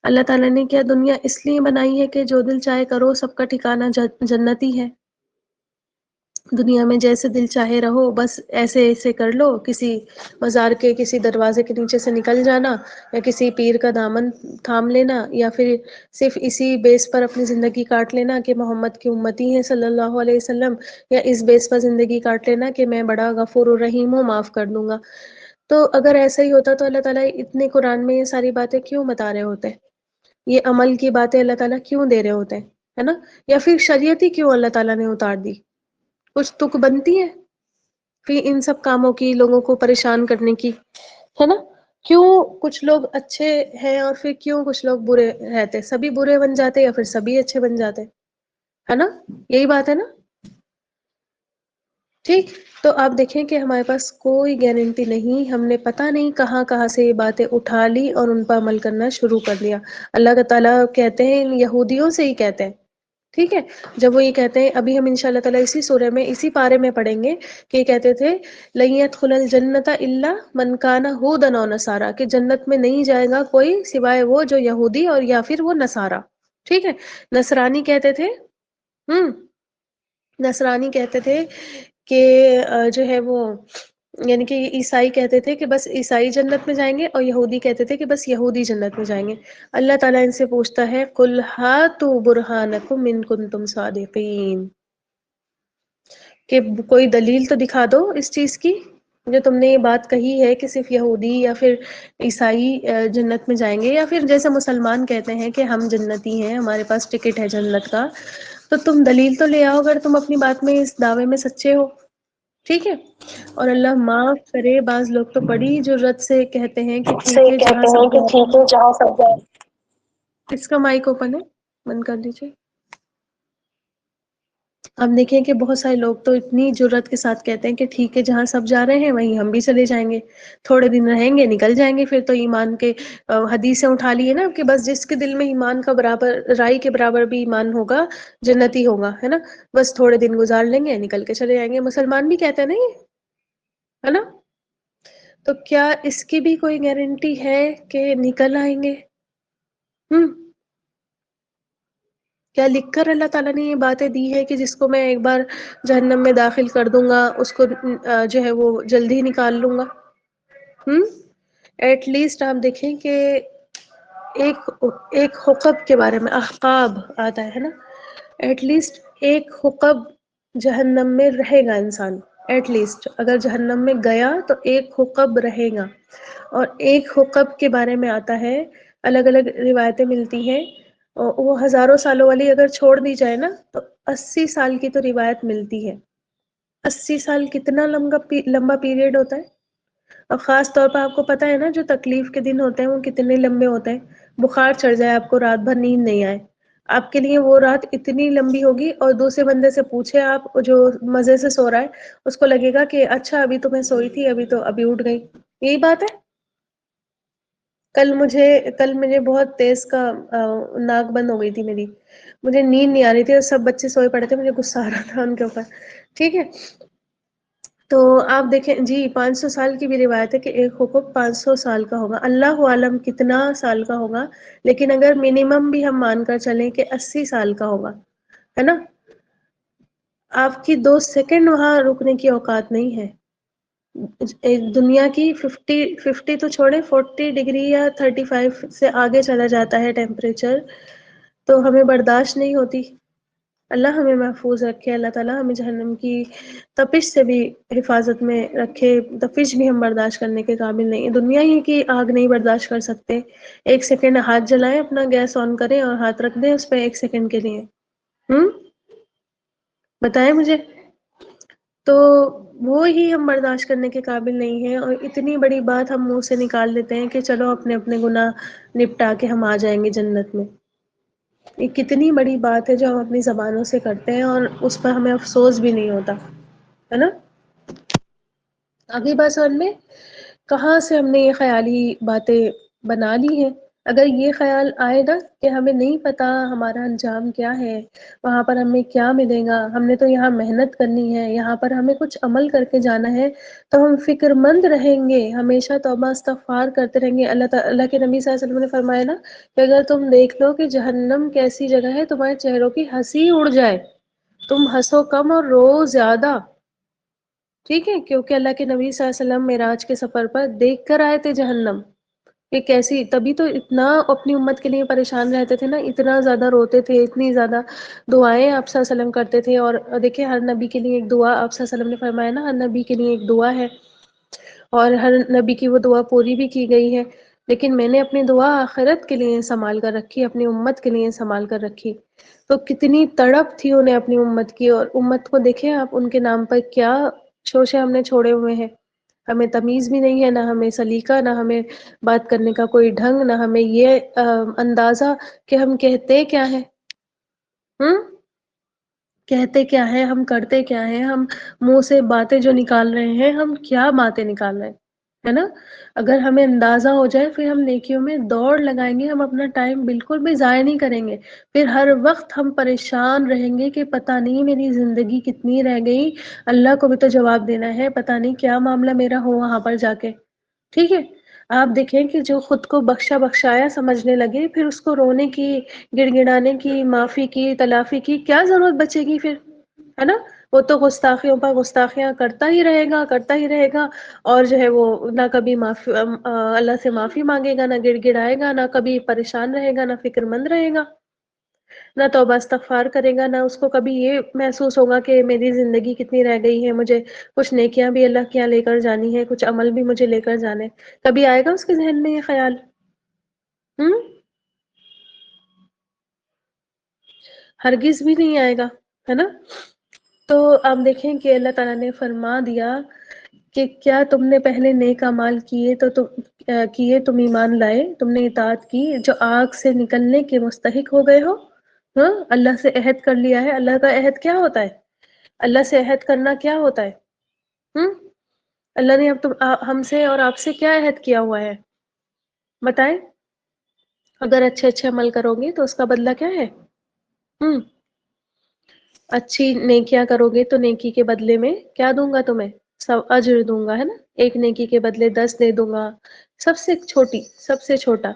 اللہ تعالیٰ نے کیا دنیا اس لیے بنائی ہے کہ جو دل چاہے کرو، سب کا ٹھکانہ جنت ہی ہے، دنیا میں جیسے دل چاہے رہو، بس ایسے ایسے کر لو، کسی مزار کے کسی دروازے کے نیچے سے نکل جانا، یا کسی پیر کا دامن تھام لینا، یا پھر صرف اسی بیس پر اپنی زندگی کاٹ لینا کہ محمد کی امتی ہے صلی اللہ علیہ وسلم، یا اس بیس پر زندگی کاٹ لینا کہ میں بڑا غفور الرحیم ہوں، معاف کر دوں گا۔ تو اگر ایسا ہی ہوتا تو اللہ تعالیٰ اتنے قرآن میں یہ ساری باتیں کیوں بتا رہے ہوتے؟ یہ عمل کی باتیں اللہ تعالیٰ کیوں دے رہے ہوتے ہیں، ہے نا، یا پھر شریعت ہی کیوں اللہ تعالیٰ نے اتار دی؟ کچھ تک بنتی ہے پھر ان سب کاموں کی، لوگوں کو پریشان کرنے کی، ہے نا؟ کیوں کچھ لوگ اچھے ہیں اور پھر کیوں کچھ لوگ برے رہتے؟ سبھی برے بن جاتے یا پھر سبھی اچھے بن جاتے، ہے نا؟ یہی بات ہے نا، ٹھیک۔ تو آپ دیکھیں کہ ہمارے پاس کوئی گارنٹی نہیں، ہم نے پتہ نہیں کہاں کہاں سے یہ باتیں اٹھا لی اور ان پر عمل کرنا شروع کر دیا۔ اللہ تعالیٰ کہتے ہیں ان یہودیوں سے ہی کہتے ہیں، ٹھیک ہے، جب وہ یہ کہتے ہیں، ابھی ہم انشاءاللہ تعالیٰ اسی سورہ میں اسی پارے میں پڑھیں گے کہ یہ کہتے تھے لَن يَدْخُلَ الْجَنَّةَ إِلَّا مَنْ كَانَ هُودًا أَوْ نَصَارَىٰ، کہ جنت میں نہیں جائے گا کوئی سوائے وہ جو یہودی اور یا پھر وہ نصارہ، ٹھیک ہے۔ نصرانی کہتے تھے، نصرانی کہتے تھے کہ جو ہے وہ، یعنی کہ عیسائی کہتے تھے کہ بس عیسائی جنت میں جائیں گے، اور یہودی کہتے تھے کہ بس یہودی جنت میں جائیں گے۔ اللہ تعالیٰ ان سے پوچھتا ہے قُلْ هَاتُوا بُرْهَانَكُمْ إِن كُنتُمْ صَادِقِينَ، کہ کوئی دلیل تو دکھا دو اس چیز کی جو تم نے یہ بات کہی ہے کہ صرف یہودی یا پھر عیسائی جنت میں جائیں گے، یا پھر جیسے مسلمان کہتے ہیں کہ ہم جنتی ہیں، ہمارے پاس ٹکٹ ہے جنت کا، تو تم دلیل تو لے آؤ اگر تم اپنی بات میں اس دعوے میں سچے ہو، ٹھیک ہے۔ اور اللہ معاف کرے، بعض لوگ تو بڑی جرات سے کہتے ہیں کہ سے ٹھیک ہے جہاں کہتے ہیں سب کہ جاتے ٹھیک ہے جہاں سب جائے۔ ہیں۔ اس کا مائک اوپن ہے، بند کر دیجیے۔ آپ دیکھیں کہ بہت سارے لوگ تو اتنی جرات کے ساتھ کہتے ہیں کہ ٹھیک ہے جہاں سب جا رہے ہیں وہیں ہم بھی چلے جائیں گے، تھوڑے دن رہیں گے نکل جائیں گے، پھر تو ایمان کے حدیثیں اٹھا لیے نا کہ بس جس کے دل میں ایمان کا برابر رائی کے برابر بھی ایمان ہوگا جنتی ہوگا، ہے نا، بس تھوڑے دن گزار لیں گے نکل کے چلے جائیں گے، مسلمان بھی کہتے ہیں نا یہ، ہے نا؟ تو کیا اس کی بھی کوئی گارنٹی ہے کہ نکل آئیں گے؟ کیا لکھ کر اللہ تعالیٰ نے یہ باتیں دی ہے کہ جس کو میں ایک بار جہنم میں داخل کر دوں گا اس کو جو ہے وہ جلدی نکال لوں گا؟ ایٹ لیسٹ آپ دیکھیں کہ ایک ایک حقب کے بارے میں احقاب آتا ہے نا، ایٹ لیسٹ ایک حقب جہنم میں رہے گا انسان، ایٹ لیسٹ اگر جہنم میں گیا تو ایک حقب رہے گا، اور ایک حقب کے بارے میں آتا ہے، الگ الگ روایتیں ملتی ہیں، وہ ہزاروں سالوں والی اگر چھوڑ دی جائے نا تو 80 سال کی تو روایت ملتی ہے۔ 80 سال کتنا لمبا پیریڈ ہوتا ہے، اور خاص طور پر آپ کو پتا ہے نا جو تکلیف کے دن ہوتے ہیں وہ کتنے لمبے ہوتے ہیں، بخار چڑھ جائے آپ کو، رات بھر نیند نہیں آئے، آپ کے لیے وہ رات اتنی لمبی ہوگی، اور دوسرے بندے سے پوچھے آپ جو مزے سے سو رہا ہے اس کو لگے گا کہ اچھا ابھی تو میں سوئی تھی، ابھی اٹھ گئی، یہی بات ہے۔ کل مجھے بہت تیز کا ناک بند ہو گئی تھی میری، مجھے نیند نہیں آ رہی تھی اور سب بچے سوئے پڑے تھے، مجھے غصہ آ رہا تھا ان کے اوپر، ٹھیک ہے؟ تو آپ دیکھیں جی 500 سال کی بھی روایت ہے کہ ایک حقوق 500 سال کا ہوگا، اللہ عالم کتنا سال کا ہوگا، لیکن اگر منیمم بھی ہم مان کر چلیں کہ 80 سال کا ہوگا، ہے نا، آپ کی 2 سیکنڈ وہاں رکنے کی اوقات نہیں ہے۔ دنیا کی 50 تو چھوڑے 40 ڈگری یا 35 سے آگے چلا جاتا ہے ٹیمپریچر، تو ہمیں برداشت نہیں ہوتی۔ اللہ ہمیں محفوظ رکھے، اللہ تعالیٰ ہمیں جہنم کی تپش سے بھی حفاظت میں رکھے، تپش بھی ہم برداشت کرنے کے قابل نہیں، دنیا ہی کی آگ نہیں برداشت کر سکتے۔ 1 سیکنڈ ہاتھ جلائیں، اپنا گیس آن کریں اور ہاتھ رکھ دیں اس پہ 1 سیکنڈ کے لیے، بتائیں مجھے، تو وہ ہی ہم برداشت کرنے کے قابل نہیں ہیں، اور اتنی بڑی بات ہم منہ سے نکال دیتے ہیں کہ چلو اپنے اپنے گناہ نپٹا کے ہم آ جائیں گے جنت میں۔ یہ کتنی بڑی بات ہے جو ہم اپنی زبانوں سے کرتے ہیں اور اس پر ہمیں افسوس بھی نہیں ہوتا، ہے نا؟ آگے بات سمجھ میں، کہاں سے ہم نے یہ خیالی باتیں بنا لی ہیں؟ اگر یہ خیال آئے نا کہ ہمیں نہیں پتا ہمارا انجام کیا ہے، وہاں پر ہمیں کیا ملے گا، ہم نے تو یہاں محنت کرنی ہے، یہاں پر ہمیں کچھ عمل کر کے جانا ہے، تو ہم فکر مند رہیں گے، ہمیشہ توبہ استغفار کرتے رہیں گے۔ اللہ کے نبی صلی اللہ علیہ وسلم نے فرمایا نا کہ اگر تم دیکھ لو کہ جہنم کیسی جگہ ہے، تمہارے چہروں کی ہنسی اڑ جائے، تم ہنسو کم اور رو زیادہ، ٹھیک ہے؟ کیونکہ اللہ کے نبی صلی اللہ علیہ وسلم معراج کے سفر پر دیکھ کر آئے تھے جہنم کہ کیسی، تبھی تو اتنا اپنی امت کے لیے پریشان رہتے تھے نا، اتنا زیادہ روتے تھے، اتنی زیادہ دعائیں آپ صلی اللہ علیہ وسلم کرتے تھے، اور دیکھیں ہر نبی کے لیے ایک دعا، آپ صلی اللہ علیہ وسلم نے فرمایا نا ہر نبی کے لیے ایک دعا ہے، اور ہر نبی کی وہ دعا پوری بھی کی گئی ہے، لیکن میں نے اپنی دعا آخرت کے لیے سنبھال کر رکھی، اپنی امت کے لیے سنبھال کر رکھی۔ تو کتنی تڑپ تھی انہیں اپنی امت کی، اور امت کو دیکھیں آپ ان کے نام پر کیا شوشے ہم نے چھوڑے ہوئے ہیں، ہمیں تمیز بھی نہیں ہے، نہ ہمیں سلیقہ، نہ ہمیں بات کرنے کا کوئی ڈھنگ، نہ ہمیں یہ اندازہ کہ ہم کہتے کیا ہیں، کہتے کیا ہے، ہم کرتے کیا ہیں، ہم منہ سے باتیں جو نکال رہے ہیں ہم کیا باتیں نکال رہے ہیں، ہے نا؟ اگر ہمیں اندازہ ہو جائے پھر ہم نیکیوں میں دوڑ لگائیں گے، ہم اپنا ٹائم بالکل بھی ضائع نہیں کریں گے، پھر ہر وقت ہم پریشان رہیں گے کہ پتہ نہیں میری زندگی کتنی رہ گئی، اللہ کو بھی تو جواب دینا ہے، پتہ نہیں کیا معاملہ میرا ہو وہاں پر جا کے، ٹھیک ہے؟ آپ دیکھیں کہ جو خود کو بخشا بخشایا سمجھنے لگے پھر اس کو رونے کی، گڑ گڑانے کی، معافی کی، تلافی کی کیا ضرورت بچے گی پھر، ہے نا؟ وہ تو گستاخیوں پر گستاخیاں کرتا ہی رہے گا، کرتا ہی رہے گا، اور جو ہے وہ نہ کبھی معافی اللہ سے معافی مانگے گا، نہ گڑ گڑائے گا، نہ کبھی پریشان رہے گا، نہ فکر مند رہے گا، نہ توبہ استغفار کرے گا، نہ اس کو کبھی یہ محسوس ہوگا کہ میری زندگی کتنی رہ گئی ہے، مجھے کچھ نیکیاں بھی اللہ کے یہاں لے کر جانی ہے، کچھ عمل بھی مجھے لے کر جانے، کبھی آئے گا اس کے ذہن میں یہ خیال؟ ہوں ہرگز بھی نہیں آئے گا، ہے نا؟ تو آپ دیکھیں کہ اللہ تعالیٰ نے فرما دیا کہ کیا تم نے پہلے نیک اعمال کیے تو تم ایمان لائے، تم نے اطاعت کی، جو آگ سے نکلنے کے مستحق ہو گئے ہو، ہاں اللہ سے عہد کر لیا ہے. اللہ کا عہد کیا ہوتا ہے؟ اللہ سے عہد کرنا کیا ہوتا ہے؟ اللہ نے اب ہم سے اور آپ سے کیا عہد کیا ہوا ہے بتائیں؟ اگر اچھے اچھے عمل کرو گے تو اس کا بدلہ کیا ہے؟ اچھی نیکیاں کرو گے تو نیکی کے بدلے میں کیا دوں گا تمہیں؟ سب اجر دوں گا، ہے نا. ایک نیکی کے بدلے 10 دے دوں گا. سب سے چھوٹی، سب سے چھوٹا.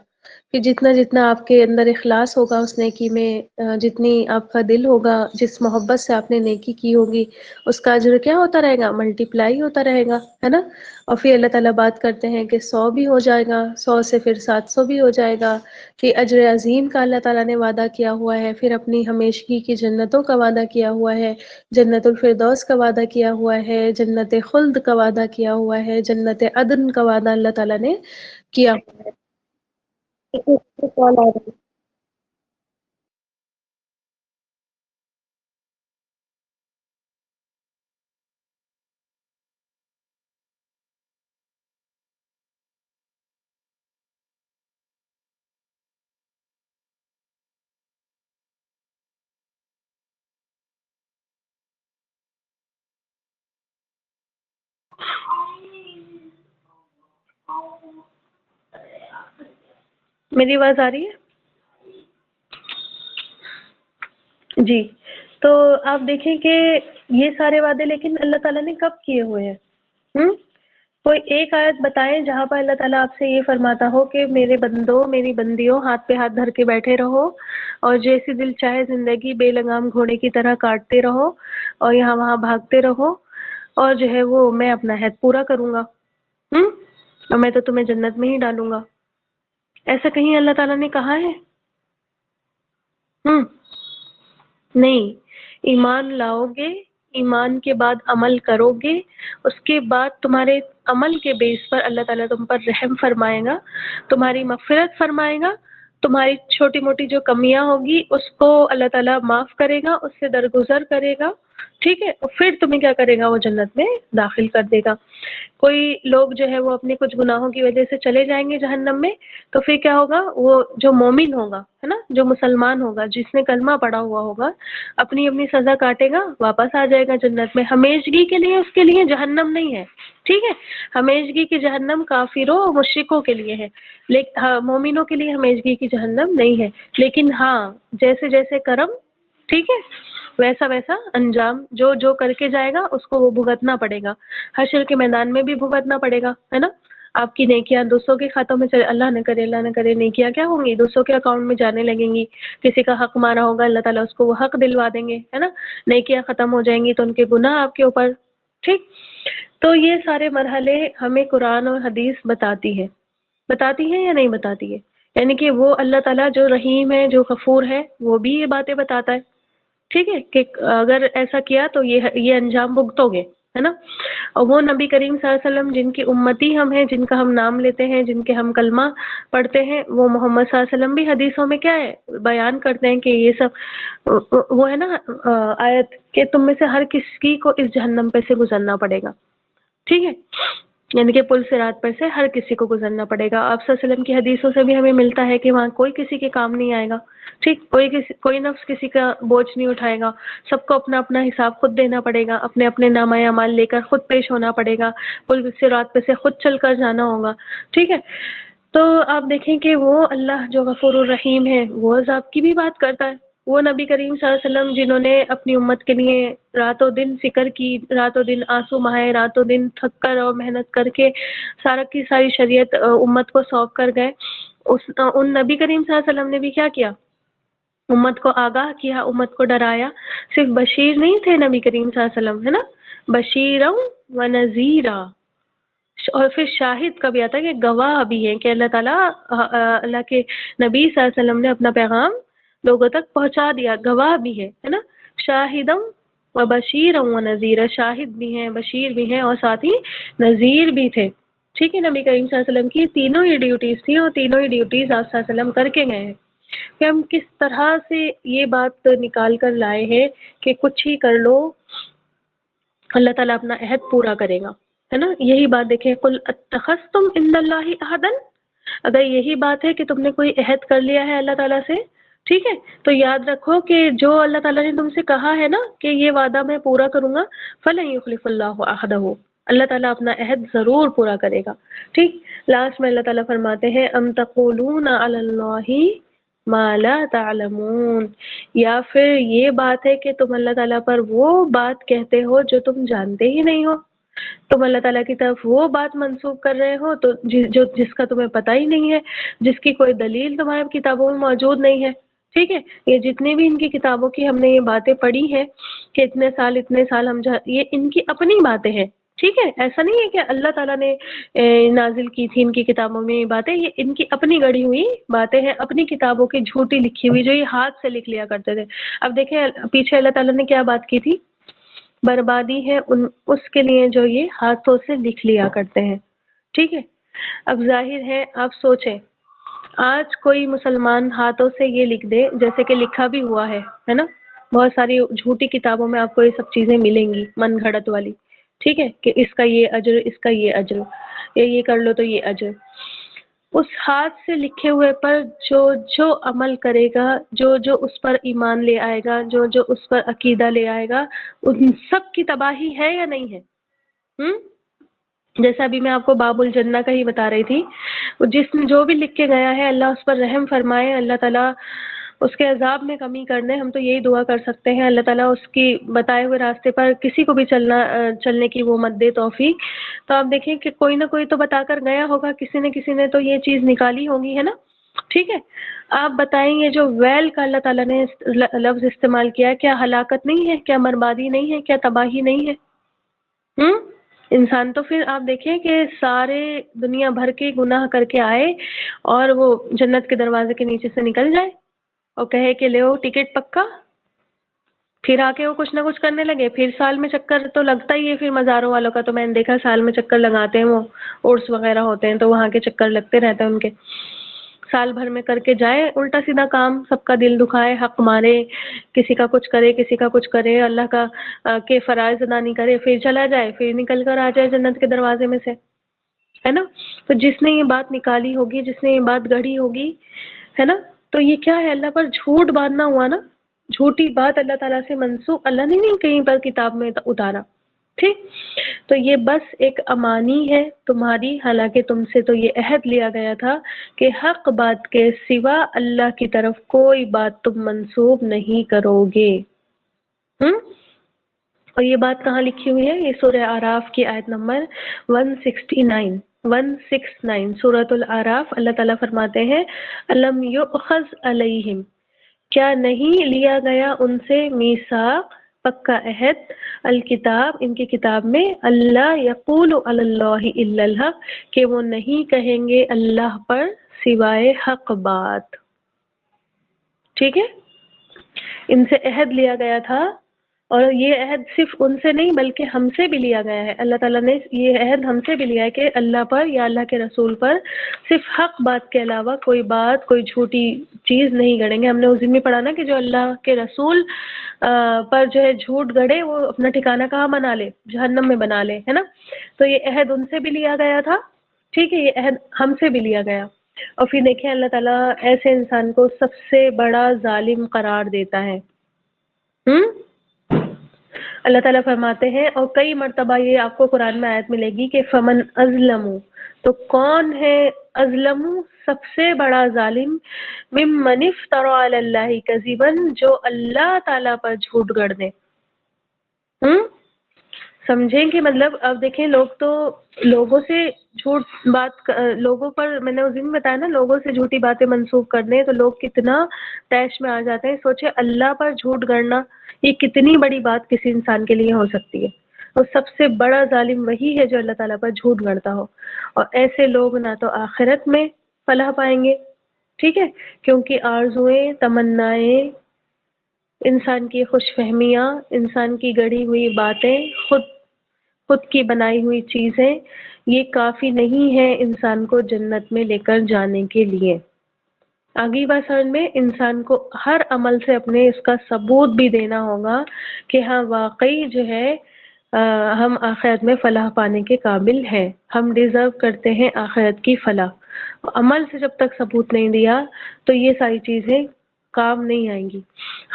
کہ جتنا جتنا آپ کے اندر اخلاص ہوگا اس نیکی میں، جتنی آپ کا دل ہوگا، جس محبت سے آپ نے نیکی کی ہوگی، اس کا اجر کیا ہوتا رہے گا؟ ملٹی پلائی ہوتا رہے گا، ہے نا. اور پھر اللہ تعالیٰ بات کرتے ہیں کہ 100 بھی ہو جائے گا، 100 سے پھر 700 بھی ہو جائے گا. کہ اجر عظیم کا اللہ تعالیٰ نے وعدہ کیا ہوا ہے. پھر اپنی ہمیشگی کی جنتوں کا وعدہ کیا ہوا ہے، جنت الفردوس کا وعدہ کیا ہوا ہے، جنت خلد کا وعدہ کیا ہوا ہے، جنت عدن کا وعدہ اللہ تعالیٰ نے کیا ہوا ہے. میری آواز آ رہی ہے؟ جی. تو آپ دیکھیں کہ یہ سارے وعدے لیکن اللہ تعالیٰ نے کب کیے ہوئے ہیں؟ کوئی ایک آیت بتائیں جہاں پر اللہ تعالیٰ آپ سے یہ فرماتا ہو کہ میرے بندوں، میری بندیوں، ہاتھ پہ ہاتھ دھر کے بیٹھے رہو اور جیسی دل چاہے زندگی بے لگام گھوڑے کی طرح کاٹتے رہو اور یہاں وہاں بھاگتے رہو، اور جو ہے وہ میں اپنا عہد پورا کروں گا، اور میں تو تمہیں جنت میں ہی ڈالوں گا. ایسا کہیں اللہ تعالیٰ نے کہا ہے؟ نہیں. ایمان لاؤ گے، ایمان کے بعد عمل کرو گے، اس کے بعد تمہارے عمل کے بیس پر اللہ تعالیٰ تم پر رحم فرمائے گا، تمہاری مغفرت فرمائے گا، تمہاری چھوٹی موٹی جو کمیاں ہوگی اس کو اللہ تعالیٰ معاف کرے گا، اس سے درگزر کرے گا. ٹھیک ہے. اور پھر تمہیں کیا کرے گا؟ وہ جنت میں داخل کر دے گا. کوئی لوگ جو ہے وہ اپنے کچھ گناہوں کی وجہ سے چلے جائیں گے جہنم میں، تو پھر کیا ہوگا؟ وہ جو مومن ہوگا، ہے نا، جو مسلمان ہوگا، جس نے کلمہ پڑا ہوا ہوگا، اپنی اپنی سزا کاٹے گا، واپس آ جائے گا جنت میں. ہمیشگی کے لیے اس کے لیے جہنم نہیں ہے. ٹھیک ہے. ہمیشگی کی جہنم کافروں اور مشرکوں کے لیے ہے، لیکن مومنوں کے لیے ہمیشگی کی جہنم نہیں ہے. لیکن ہاں، جیسے جیسے کرم، ٹھیک ہے، ویسا ویسا انجام. جو جو کر کے جائے گا اس کو وہ بھگتنا پڑے گا. حشر کے میدان میں بھی بھگتنا پڑے گا، ہے نا. آپ کی نیکیاں دوسروں کے کھاتوں میں چلے، اللہ نہ کرے، اللہ نہ کرے، نیکیاں کیا ہوں گی؟ دوسروں کے اکاؤنٹ میں جانے لگیں گی. کسی کا حق مارا ہوگا، اللہ تعالیٰ اس کو وہ حق دلوا دیں گے، ہے نا. نیکیاں ختم ہو جائیں گی تو ان کے گناہ آپ کے اوپر. ٹھیک. تو یہ سارے مرحلے ہمیں قرآن اور حدیث بتاتی ہے یا نہیں بتاتی ہے؟ یعنی کہ وہ اللہ تعالیٰ جو رحیم ہے، جو غفور ہے، وہ بھی یہ باتیں بتاتا ہے. ٹھیک ہے، کہ اگر ایسا کیا تو یہ انجام بھگتو گے، ہے نا. اور وہ نبی کریم صلی اللہ علیہ وسلم جن کی امتی ہم ہیں، جن کا ہم نام لیتے ہیں، جن کے ہم کلمہ پڑھتے ہیں، وہ محمد صلی اللہ علیہ وسلم بھی حدیثوں میں کیا ہے بیان کرتے ہیں کہ یہ سب وہ ہے نا آیت کہ تم میں سے ہر کسی کو اس جہنم پہ سے گزرنا پڑے گا. ٹھیک ہے. یعنی کہ پل صراط پر سے ہر کسی کو گزرنا پڑے گا. آپ صلی اللہ علیہ وسلم کی حدیثوں سے بھی ہمیں ملتا ہے کہ وہاں کوئی کسی کے کام نہیں آئے گا. ٹھیک. کوئی نفس کسی کا بوجھ نہیں اٹھائے گا. سب کو اپنا اپنا حساب خود دینا پڑے گا، اپنے اپنے نامہ اعمال لے کر خود پیش ہونا پڑے گا، پل صراط پہ سے خود چل کر جانا ہوگا. ٹھیک ہے. تو آپ دیکھیں کہ وہ اللہ جو غفور الرحیم ہے وہ عذاب کی بھی بات کرتا ہے. وہ نبی کریم صلی اللہ علیہ وسلم جنہوں نے اپنی امت کے لیے راتوں دن فکر کی، راتوں دن آنسو بہائے، راتوں دن تھک کر اور محنت کر کے سارا کی ساری شریعت امت کو سونپ کر گئے، ان نبی کریم صلی اللہ علیہ وسلم نے بھی کیا کیا؟ امت کو آگاہ کیا، امت کو ڈرایا. صرف بشیر نہیں تھے نبی کریم صلی اللہ علیہ وسلم، ہے نا، بشیرا و نذیرا. اور پھر شاہد کا بھی آتا ہے کہ گواہ بھی ہے کہ اللہ تعالیٰ اللہ کے نبی صلی اللہ علیہ وسلم نے اپنا پیغام لوگوں تک پہنچا دیا، گواہ بھی ہے نا. شاہدم و بشیر و نذیر، شاہد بھی ہیں، بشیر بھی ہیں، اور ساتھ ہی نذیر بھی تھے. ٹھیک ہے. نبی کریم صلی اللہ علیہ وسلم کی تینوں ہی ڈیوٹیز تھیں، اور تینوں ہی ڈیوٹیز آپ صلی اللہ علیہ وسلم کر کے گئے ہیں. کہ ہم کس طرح سے یہ بات نکال کر لائے ہیں کہ کچھ ہی کر لو اللہ تعالیٰ اپنا عہد پورا کرے گا، ہے نا. یہی بات دیکھیں، قل اتخذتم عند اللہ عہدا، اگر یہی بات ہے کہ تم نے کوئی عہد کر لیا ہے اللہ تعالیٰ سے، ٹھیک ہے، تو یاد رکھو کہ جو اللہ تعالیٰ نے تم سے کہا ہے نا کہ یہ وعدہ میں پورا کروں گا، فَلَن يُخْلِفَ اللَّهُ عَهْدَهُ، اللہ تعالیٰ اپنا عہد ضرور پورا کرے گا. ٹھیک. لاسٹ میں اللہ تعالیٰ فرماتے ہیں ام تقولون علی اللہ ما لا تعلمون، یا پھر یہ بات ہے کہ تم اللہ تعالیٰ پر وہ بات کہتے ہو جو تم جانتے ہی نہیں ہو. تم اللہ تعالیٰ کی طرف وہ بات منسوخ کر رہے ہو تو جس کا تمہیں پتہ ہی نہیں ہے، جس کی کوئی دلیل تمہارے کتابوں میں موجود نہیں ہے. ٹھیک ہے، یہ جتنی بھی ان کی کتابوں کی ہم نے یہ باتیں پڑھی ہیں کہ اتنے سال ہم یہ ان کی اپنی باتیں ہیں. ٹھیک ہے، ایسا نہیں ہے کہ اللہ تعالیٰ نے نازل کی تھی ان کی کتابوں میں یہ باتیں، یہ ان کی اپنی گڑھی ہوئی باتیں ہیں، اپنی کتابوں کی جھوٹی لکھی ہوئی جو یہ ہاتھ سے لکھ لیا کرتے تھے. اب دیکھیں پیچھے اللہ تعالیٰ نے کیا بات کی تھی، بربادی ہے اس کے لیے جو یہ ہاتھوں سے لکھ لیا کرتے ہیں. ٹھیک ہے، اب ظاہر ہے آپ سوچیں آج کوئی مسلمان ہاتھوں سے یہ لکھ دے جیسے کہ لکھا بھی ہوا ہے نا، بہت ساری جھوٹی کتابوں میں آپ کو یہ سب چیزیں ملیں گی من گھڑت والی. ٹھیک ہے، کہ اس کا یہ اجر، اس کا یہ اجر، یہ کر لو تو یہ اجر. اس ہاتھ سے لکھے ہوئے پر جو عمل کرے گا، جو اس پر ایمان لے آئے گا، جو اس پر عقیدہ لے آئے گا، ان سب کی تباہی ہے یا نہیں ہے؟ جیسا ابھی میں آپ کو باب الجنہ کا ہی بتا رہی تھی، جو بھی لکھ کے گیا ہے اللہ اس پر رحم فرمائے، اللہ تعالیٰ اس کے عذاب میں کمی کر دے. ہم تو یہی دعا کر سکتے ہیں اللہ تعالیٰ اس کی بتائے ہوئے راستے پر کسی کو بھی چلنے کی وہ مت دے توفیق. تو آپ دیکھیں کہ کوئی نہ کوئی تو بتا کر گیا ہوگا، کسی نے تو یہ چیز نکالی ہوگی، ہے نا. ٹھیک ہے، آپ بتائیں یہ جو ویل کا اللہ تعالیٰ نے لفظ استعمال کیا ہے، کیا ہلاکت نہیں ہے؟ کیا بربادی نہیں ہے؟ کیا تباہی نہیں ہے؟ انسان تو پھر آپ دیکھیں کہ سارے دنیا بھر کے گناہ کر کے آئے اور وہ جنت کے دروازے کے نیچے سے نکل جائے اور کہے کہ لے ٹکٹ پکا، پھر آ کے وہ کچھ نہ کچھ کرنے لگے. پھر سال میں چکر تو لگتا ہی ہے، پھر مزاروں والوں کا تو میں نے دیکھا سال میں چکر لگاتے ہیں، وہ عرس وغیرہ ہوتے ہیں تو وہاں کے چکر لگتے رہتے ہیں ان کے، سال بھر میں کر کے جائے الٹا سیدھا کام، سب کا دل دکھائے، حق مارے، کسی کا کچھ کرے، کسی کا کچھ کرے، اللہ کا کے فرائض ادا نہیں کرے، پھر چلا جائے، پھر نکل کر آ جائے جنت کے دروازے میں سے، ہے نا. تو جس نے یہ بات نکالی ہوگی، جس نے یہ بات گڑھی ہوگی، ہے نا، تو یہ کیا ہے؟ اللہ پر جھوٹ باندھنا ہوا نا، جھوٹی بات اللہ تعالیٰ سے منسوخ، اللہ نے نہیں کہیں پر کتاب میں اتارا. ٹھیک، تو یہ بس ایک امانی ہے تمہاری، حالانکہ تم سے تو یہ عہد لیا گیا تھا کہ حق بات کے سوا اللہ کی طرف کوئی بات تم منسوب نہیں کرو گے. اور یہ بات کہاں لکھی ہوئی ہے؟ یہ سورہ اعراف کی آیت نمبر 169 سورۃ الاعراف. اللہ تعالیٰ فرماتے ہیں الم یؤخذ علیہم، کیا نہیں لیا گیا ان سے میثاق، پکا عہد، الکتاب، ان کی کتاب میں، اللہ یقول علی اللہ الا الحق، کہ وہ نہیں کہیں گے اللہ پر سوائے حق بات. ٹھیک ہے، ان سے عہد لیا گیا تھا، اور یہ عہد صرف ان سے نہیں بلکہ ہم سے بھی لیا گیا ہے. اللہ تعالیٰ نے یہ عہد ہم سے بھی لیا ہے کہ اللہ پر یا اللہ کے رسول پر صرف حق بات کے علاوہ کوئی بات، کوئی جھوٹی چیز نہیں گڑیں گے. ہم نے اس دن بھی پڑھا نا کہ جو اللہ کے رسول پر جو ہے جھوٹ گڑے وہ اپنا ٹھکانہ کہاں بنا لے؟ جہنم میں بنا لے، ہے نا. تو یہ عہد ان سے بھی لیا گیا تھا، ٹھیک ہے، یہ عہد ہم سے بھی لیا گیا. اور پھر دیکھیں اللہ تعالیٰ ایسے انسان کو سب سے بڑا ظالم قرار دیتا ہے. اللہ تعالیٰ فرماتے ہیں، اور کئی مرتبہ یہ آپ کو قرآن میں آیت ملے گی کہ فمن ازلم، تو کون ہے ازلم، سب سے بڑا ظالم، ممن افترى علی اللہ کذبا، جو اللہ تعالیٰ پر جھوٹ گڑ دے. سمجھیں کہ مطلب اب دیکھیں لوگ تو لوگوں سے جھوٹ بات، لوگوں پر میں نے اس دن بتایا نا لوگوں سے جھوٹی باتیں منسوخ کرنے، تو لوگ کتنا طیش میں آ جاتے ہیں. سوچے اللہ پر جھوٹ گڑنا یہ کتنی بڑی بات کسی انسان کے لیے ہو سکتی ہے، اور سب سے بڑا ظالم وہی ہے جو اللہ تعالیٰ پر جھوٹ گڑتا ہو. اور ایسے لوگ نہ تو آخرت میں فلاح پائیں گے، ٹھیک ہے، کیونکہ آرزوئیں، تمنائیں، انسان کی خوش فہمیاں، انسان کی گڑھی ہوئی باتیں، خود کی بنائی ہوئی چیزیں، یہ کافی نہیں ہے انسان کو جنت میں لے کر جانے کے لیے. آگے بسر میں انسان کو ہر عمل سے اپنے اس کا ثبوت بھی دینا ہوگا کہ ہاں واقعی جو ہے ہم آخرت میں فلاح پانے کے قابل ہیں، ہم ڈیزرو کرتے ہیں آخرت کی فلاح. عمل سے جب تک ثبوت نہیں دیا تو یہ ساری چیزیں کام نہیں آئیں گی.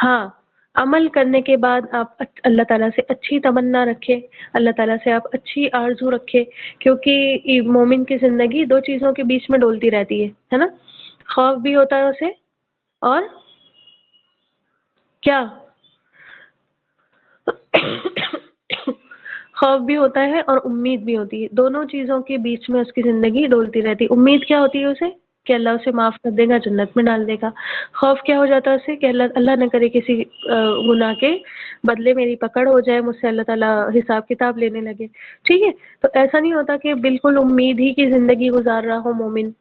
ہاں عمل کرنے کے بعد آپ اللہ تعالیٰ سے اچھی تمنا رکھے، اللہ تعالیٰ سے آپ اچھی آرزو رکھے، کیونکہ مومن کی زندگی دو چیزوں کے بیچ میں ڈولتی رہتی ہے نا. خوف بھی ہوتا ہے اسے، اور کیا خوف بھی ہوتا ہے اور امید بھی ہوتی ہے. دونوں چیزوں کے بیچ میں اس کی زندگی ڈولتی رہتی. امید کیا ہوتی ہے اسے کہ اللہ اسے معاف کر دے گا، جنت میں ڈال دے گا. خوف کیا ہو جاتا ہے اسے کہ اللہ نہ کرے کسی گناہ کے بدلے میری پکڑ ہو جائے، مجھ سے اللہ تعالیٰ حساب کتاب لینے لگے. ٹھیک ہے، تو ایسا نہیں ہوتا کہ بالکل امید ہی کی زندگی گزار رہا ہو مومن،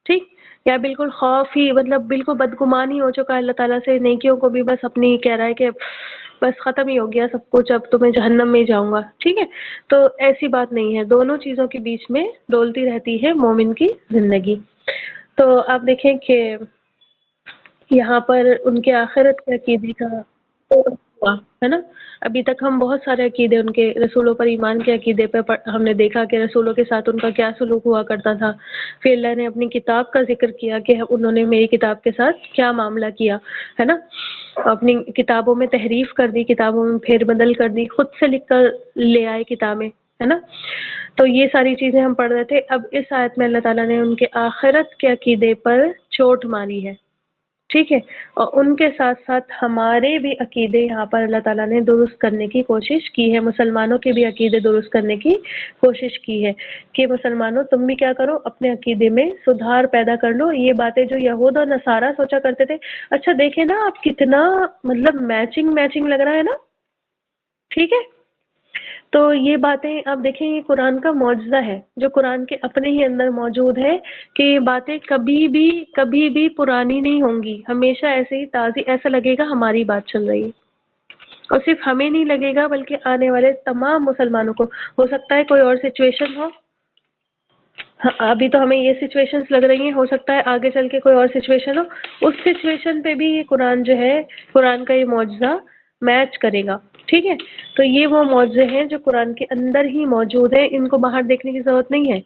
ٹھیک، یا بالکل خوف ہی، مطلب بالکل بدگمان ہی ہو چکا ہے اللہ تعالیٰ سے، نیکیوں کو بھی بس اپنی کہہ رہا ہے کہ بس ختم ہی ہو گیا سب کچھ، اب تو میں جہنم میں ہی جاؤں گا. ٹھیک ہے، تو ایسی بات نہیں ہے، دونوں چیزوں کے بیچ میں ڈولتی رہتی ہے مومن کی زندگی. تو آپ دیکھیں کہ یہاں پر ان کے آخرت کے عقیدے کا ہوا ہے نا. ابھی تک ہم بہت سارے عقیدے ان کے رسولوں پر ایمان کے عقیدے پہ ہم نے دیکھا کہ رسولوں کے ساتھ ان کا کیا سلوک ہوا کرتا تھا. پھر اللہ نے اپنی کتاب کا ذکر کیا کہ انہوں نے میری کتاب کے ساتھ کیا معاملہ کیا ہے نا. اپنی کتابوں میں تحریف کر دی، کتابوں میں پھیر بدل کر دی، خود سے لکھ کر لے آئے کتابیں، ہے نا. تو یہ ساری چیزیں ہم پڑھ رہے تھے. اب اس آیت میں اللہ تعالیٰ نے ان کے آخرت کے عقیدے پر چوٹ ماری ہے. ٹھیک ہے، اور ان کے ساتھ ساتھ ہمارے بھی عقیدے یہاں پر اللہ تعالیٰ نے درست کرنے کی کوشش کی ہے. مسلمانوں کے بھی عقیدے درست کرنے کی کوشش کی ہے کہ مسلمانوں تم بھی کیا کرو، اپنے عقیدے میں سدھار پیدا کر لو. یہ باتیں جو یہود اور نصارہ سوچا کرتے تھے، اچھا دیکھیں نا آپ کتنا مطلب میچنگ لگ رہا ہے نا. ٹھیک ہے، تو یہ باتیں آپ دیکھیں، یہ قرآن کا معجزہ ہے جو قرآن کے اپنے ہی اندر موجود ہے کہ یہ باتیں کبھی بھی پرانی نہیں ہوں گی، ہمیشہ ایسے ہی تازی، ایسا لگے گا ہماری بات چل رہی ہے. اور صرف ہمیں نہیں لگے گا بلکہ آنے والے تمام مسلمانوں کو. ہو سکتا ہے کوئی اور سچویشن ہو، ابھی تو ہمیں یہ سچویشنز لگ رہی ہیں، ہو سکتا ہے آگے چل کے کوئی اور سچویشن ہو، اس سچویشن پہ بھی یہ قرآن جو ہے، قرآن کا یہ معجزہ میچ کرے گا. ٹھیک ہے، تو یہ وہ معجزے ہیں جو قرآن کے اندر ہی موجود ہیں، ان کو باہر دیکھنے کی ضرورت نہیں ہے.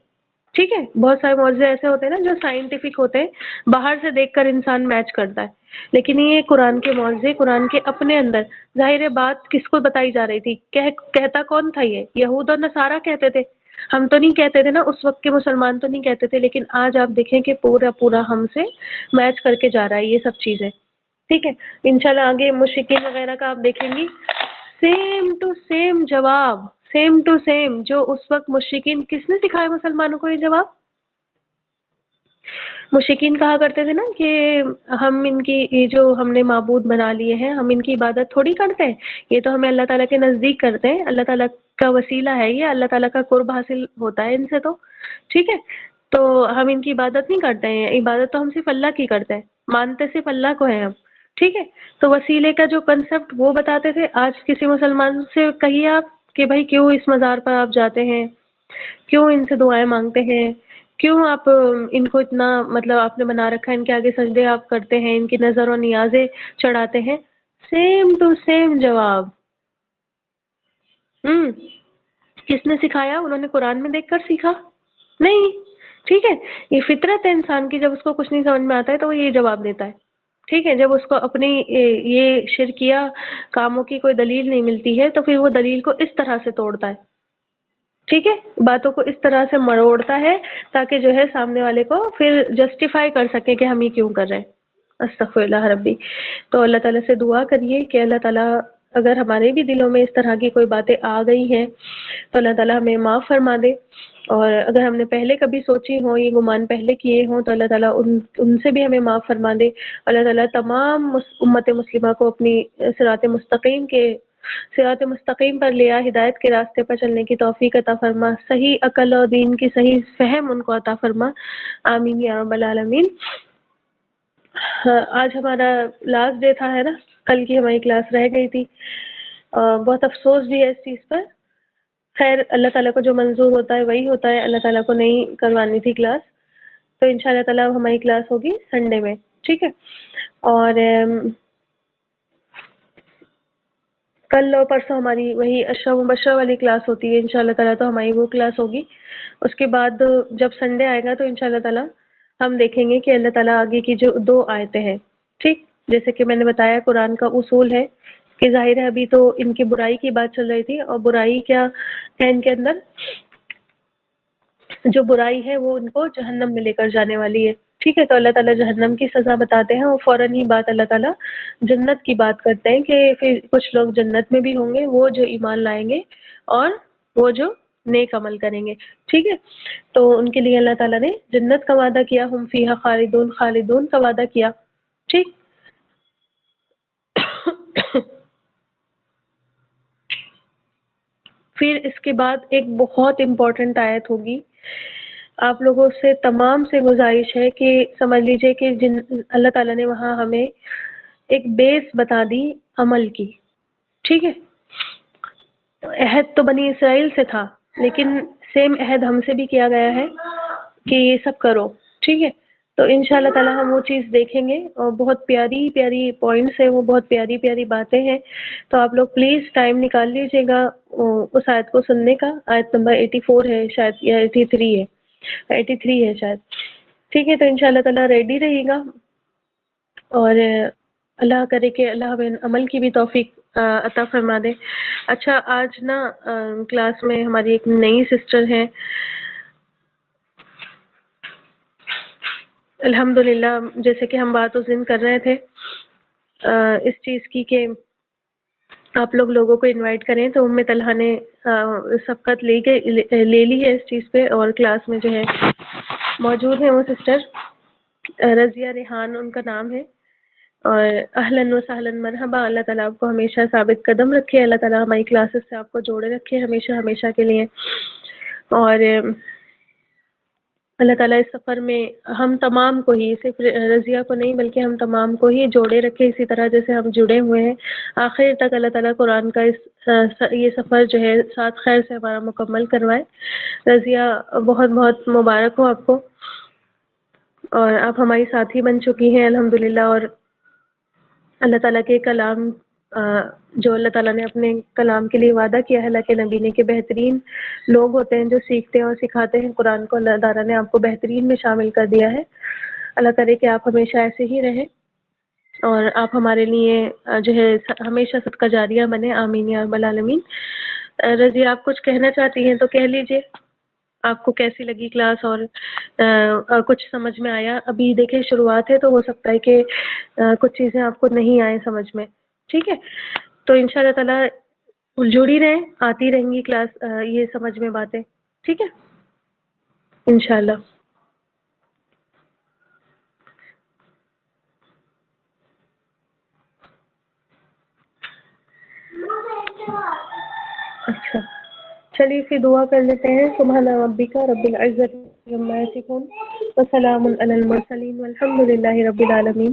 ٹھیک ہے، بہت سارے معجزے ایسے ہوتے ہیں نا جو سائنٹیفک ہوتے ہیں، باہر سے دیکھ کر انسان میچ کرتا ہے، لیکن یہ قرآن کے معجزے قرآن کے اپنے اندر. ظاہر بات کس کو بتائی جا رہی تھی، کہتا کون تھا؟ یہ یہود اور نصارہ کہتے تھے. ہم تو نہیں کہتے تھے نا، اس وقت کے مسلمان تو نہیں کہتے تھے، لیکن آج آپ دیکھیں کہ پورا ہم سے میچ کر کے جا رہا ہے یہ سب چیزیں. ٹھیک ہے، انشاءاللہ آگے مشرکین وغیرہ کا آپ دیکھیں گی، سیم ٹو سیم جواب، سیم ٹو سیم جو اس وقت مشرکین، کس نے سکھایا مسلمانوں کو یہ جواب؟ مشرکین کہا کرتے تھے نا کہ ہم ان کی یہ جو ہم نے معبود بنا لیے ہیں، ہم ان کی عبادت تھوڑی کرتے ہیں، یہ تو ہمیں اللہ تعالیٰ کے نزدیک کرتے ہیں، اللہ تعالیٰ کا وسیلہ ہے، یہ اللہ تعالیٰ کا قرب حاصل ہوتا ہے ان سے. تو ٹھیک ہے، تو ہم ان کی عبادت نہیں کرتے ہیں، عبادت تو ہم صرف اللہ کی کرتے ہیں، مانتے صرف اللہ کو ہیں ہم. ٹھیک ہے، تو وسیلے کا جو کنسپٹ وہ بتاتے تھے. آج کسی مسلمان سے کہیے آپ کہ بھائی کیوں اس مزار پر آپ جاتے ہیں، کیوں ان سے دعائیں مانگتے ہیں، کیوں آپ ان کو اتنا مطلب آپ نے بنا رکھا ہے، ان کے آگے سجدے آپ کرتے ہیں، ان کی نظر و نیازیں چڑھاتے ہیں، سیم ٹو سیم جواب. کس نے سکھایا؟ انہوں نے قرآن میں دیکھ کر سیکھا؟ نہیں. ٹھیک ہے، یہ فطرت ہے انسان کی، جب اس کو کچھ نہیں سمجھ میں آتا ہے تو وہ یہ جواب دیتا ہے. ٹھیک ہے، جب اس کو اپنی یہ شرکیہ کاموں کی کوئی دلیل نہیں ملتی ہے تو پھر وہ دلیل کو اس طرح سے توڑتا ہے. ٹھیک ہے، باتوں کو اس طرح سے مروڑتا ہے تاکہ جو ہے سامنے والے کو پھر جسٹیفائی کر سکے کہ ہم یہ کیوں کر رہے ہیں. استغفر اللہ ربی. تو اللہ تعالیٰ سے دعا کریے کہ اللہ تعالیٰ اگر ہمارے بھی دلوں میں اس طرح کی کوئی باتیں آ گئی ہیں تو اللہ تعالیٰ ہمیں معاف فرما دے، اور اگر ہم نے پہلے کبھی سوچی ہوں، یہ گمان پہلے کیے ہوں، تو اللہ تعالیٰ ان سے بھی ہمیں معاف فرما دے. اللہ تعالیٰ تمام امت مسلمہ کو اپنی صراط مستقیم پر لیا، ہدایت کے راستے پر چلنے کی توفیق عطا فرما، صحیح عقل اور دین کی صحیح فہم ان کو عطا فرما. آمین یا رب العالمین. آج ہمارا لاسٹ ڈے تھا، ہے نا، کل کی ہماری کلاس رہ گئی تھی، بہت افسوس بھی ہے اس چیز پر. خیر اللہ تعالیٰ کو جو منظور ہوتا ہے وہی ہوتا ہے، اللہ تعالیٰ کو نہیں کروانی تھی کلاس، تو ان شاء اللہ تعالیٰ ہماری کلاس ہوگی سنڈے میں. ٹھیک ہے، اور کل اور پرسوں ہماری وہی اشرا مبشرہ والی کلاس ہوتی ہے ان شاء اللہ تعالیٰ، تو ہماری وہ کلاس ہوگی. اس کے بعد جب سنڈے آئے گا تو ان شاء اللہ تعالیٰ ہم دیکھیں گے کہ اللہ تعالیٰ آگے کی جو 2 آیتیں ہیں، ٹھیک، جیسے کہ میں نے بتایا قرآن کا اصول ہے کہ ظاہر ہے ابھی تو ان کی برائی کی بات چل رہی تھی، اور برائی کیا ہے ان کے اندر، جو برائی ہے وہ ان کو جہنم میں لے کر جانے والی ہے. ٹھیک ہے، تو اللہ تعالیٰ جہنم کی سزا بتاتے ہیں اور فوراً ہی بات اللہ تعالیٰ جنت کی بات کرتے ہیں کہ پھر کچھ لوگ جنت میں بھی ہوں گے، وہ جو ایمان لائیں گے اور وہ جو نیک عمل کریں گے. ٹھیک ہے، تو ان کے لیے اللہ تعالیٰ نے جنت کا وعدہ کیا، ہم فیہا خالدون، خالدون کا وعدہ کیا. ٹھیک. پھر اس کے بعد ایک بہت امپورٹنٹ آیت ہوگی، آپ لوگوں سے تمام سے گزارش ہے کہ سمجھ لیجئے کہ اللہ تعالیٰ نے وہاں ہمیں ایک بیس بتا دی عمل کی. ٹھیک ہے، عہد تو بنی اسرائیل سے تھا، لیکن سیم عہد ہم سے بھی کیا گیا ہے کہ یہ سب کرو. ٹھیک ہے، تو ان شاء اللہ تعالیٰ ہم وہ چیز دیکھیں گے، اور بہت پیاری پیاری پوائنٹس ہیں، وہ بہت پیاری پیاری باتیں ہیں. تو آپ لوگ پلیز ٹائم نکال لیجیے گا اس آیت کو سننے کا. آیت نمبر 84 ہے شاید، یا 83 ہے، 83 ہے شاید. ٹھیک ہے، تو ان شاء اللہ تعالیٰ ریڈی رہیے گا، اور اللہ کرے کہ اللہ ہمیں عمل کی بھی توفیق عطا فرما دے. اچھا، آج نا کلاس میں ہماری ایک نئی سسٹر ہیں، الحمدللہ. جیسے کہ ہم بات اس دن کر رہے تھے اس چیز کی کہ آپ لوگوں کو انوائٹ کریں، تو ام طلحہ نے سبقت لے لی ہے اس چیز پہ، اور کلاس میں جو ہے موجود ہیں وہ سسٹر رضیہ ریحان ان کا نام ہے. اور اہلاً و سہلاً مرحبا. اللہ تعالیٰ آپ کو ہمیشہ ثابت قدم رکھے، اللہ تعالیٰ ہماری کلاسز سے آپ کو جوڑے رکھے ہمیشہ ہمیشہ کے لیے. اور اللہ تعالیٰ اس سفر میں ہم تمام کو ہی، صرف رضیہ کو نہیں بلکہ ہم تمام کو ہی جوڑے رکھے، اسی طرح جیسے ہم جڑے ہوئے ہیں آخر تک. اللہ تعالیٰ قرآن کا یہ سفر جو ہے ساتھ خیر سے ہمارا مکمل کروائے. رضیہ بہت بہت مبارک ہو آپ کو، اور آپ ہماری ساتھی بن چکی ہیں الحمدللہ. اور اللہ تعالیٰ کے کلام جو اللہ تعالیٰ نے اپنے کلام کے لیے وعدہ کیا ہے، اللہ کے نبی نے کہ بہترین لوگ ہوتے ہیں جو سیکھتے ہیں اور سکھاتے ہیں قرآن کو، اللہ تعالیٰ نے آپ کو بہترین میں شامل کر دیا ہے. اللہ کرے کہ آپ ہمیشہ ایسے ہی رہیں، اور آپ ہمارے لیے جو ہے ہمیشہ صدقہ جاریہ بنے. آمین یا رب العالمین. رضیہ آپ کچھ کہنا چاہتی ہیں تو کہہ لیجئے. آپ کو کیسی لگی کلاس، اور کچھ سمجھ میں آیا؟ ابھی دیکھیں شروعات ہے، تو ہو سکتا ہے کہ کچھ چیزیں آپ کو نہیں آئیں سمجھ میں. ٹھیک ہے، تو ان شاء اللہ تعالیٰ جڑی رہیں، آتی رہیں گی کلاس یہ سمجھ میں باتیں. ٹھیک ہے انشاءاللہ. اچھا چلیے پھر دعا کر لیتے ہیں. سبحان ربک رب العزت عما یصفون وسلام علی المرسلین والحمد للہ رب العالمین.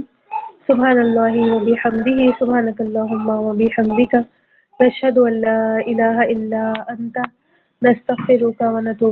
سبحان اللہ وبحمدہ، سبحانک اللہم وبحمدک، نشہد ان لا الہ الا انت، نستغفرک ونتوب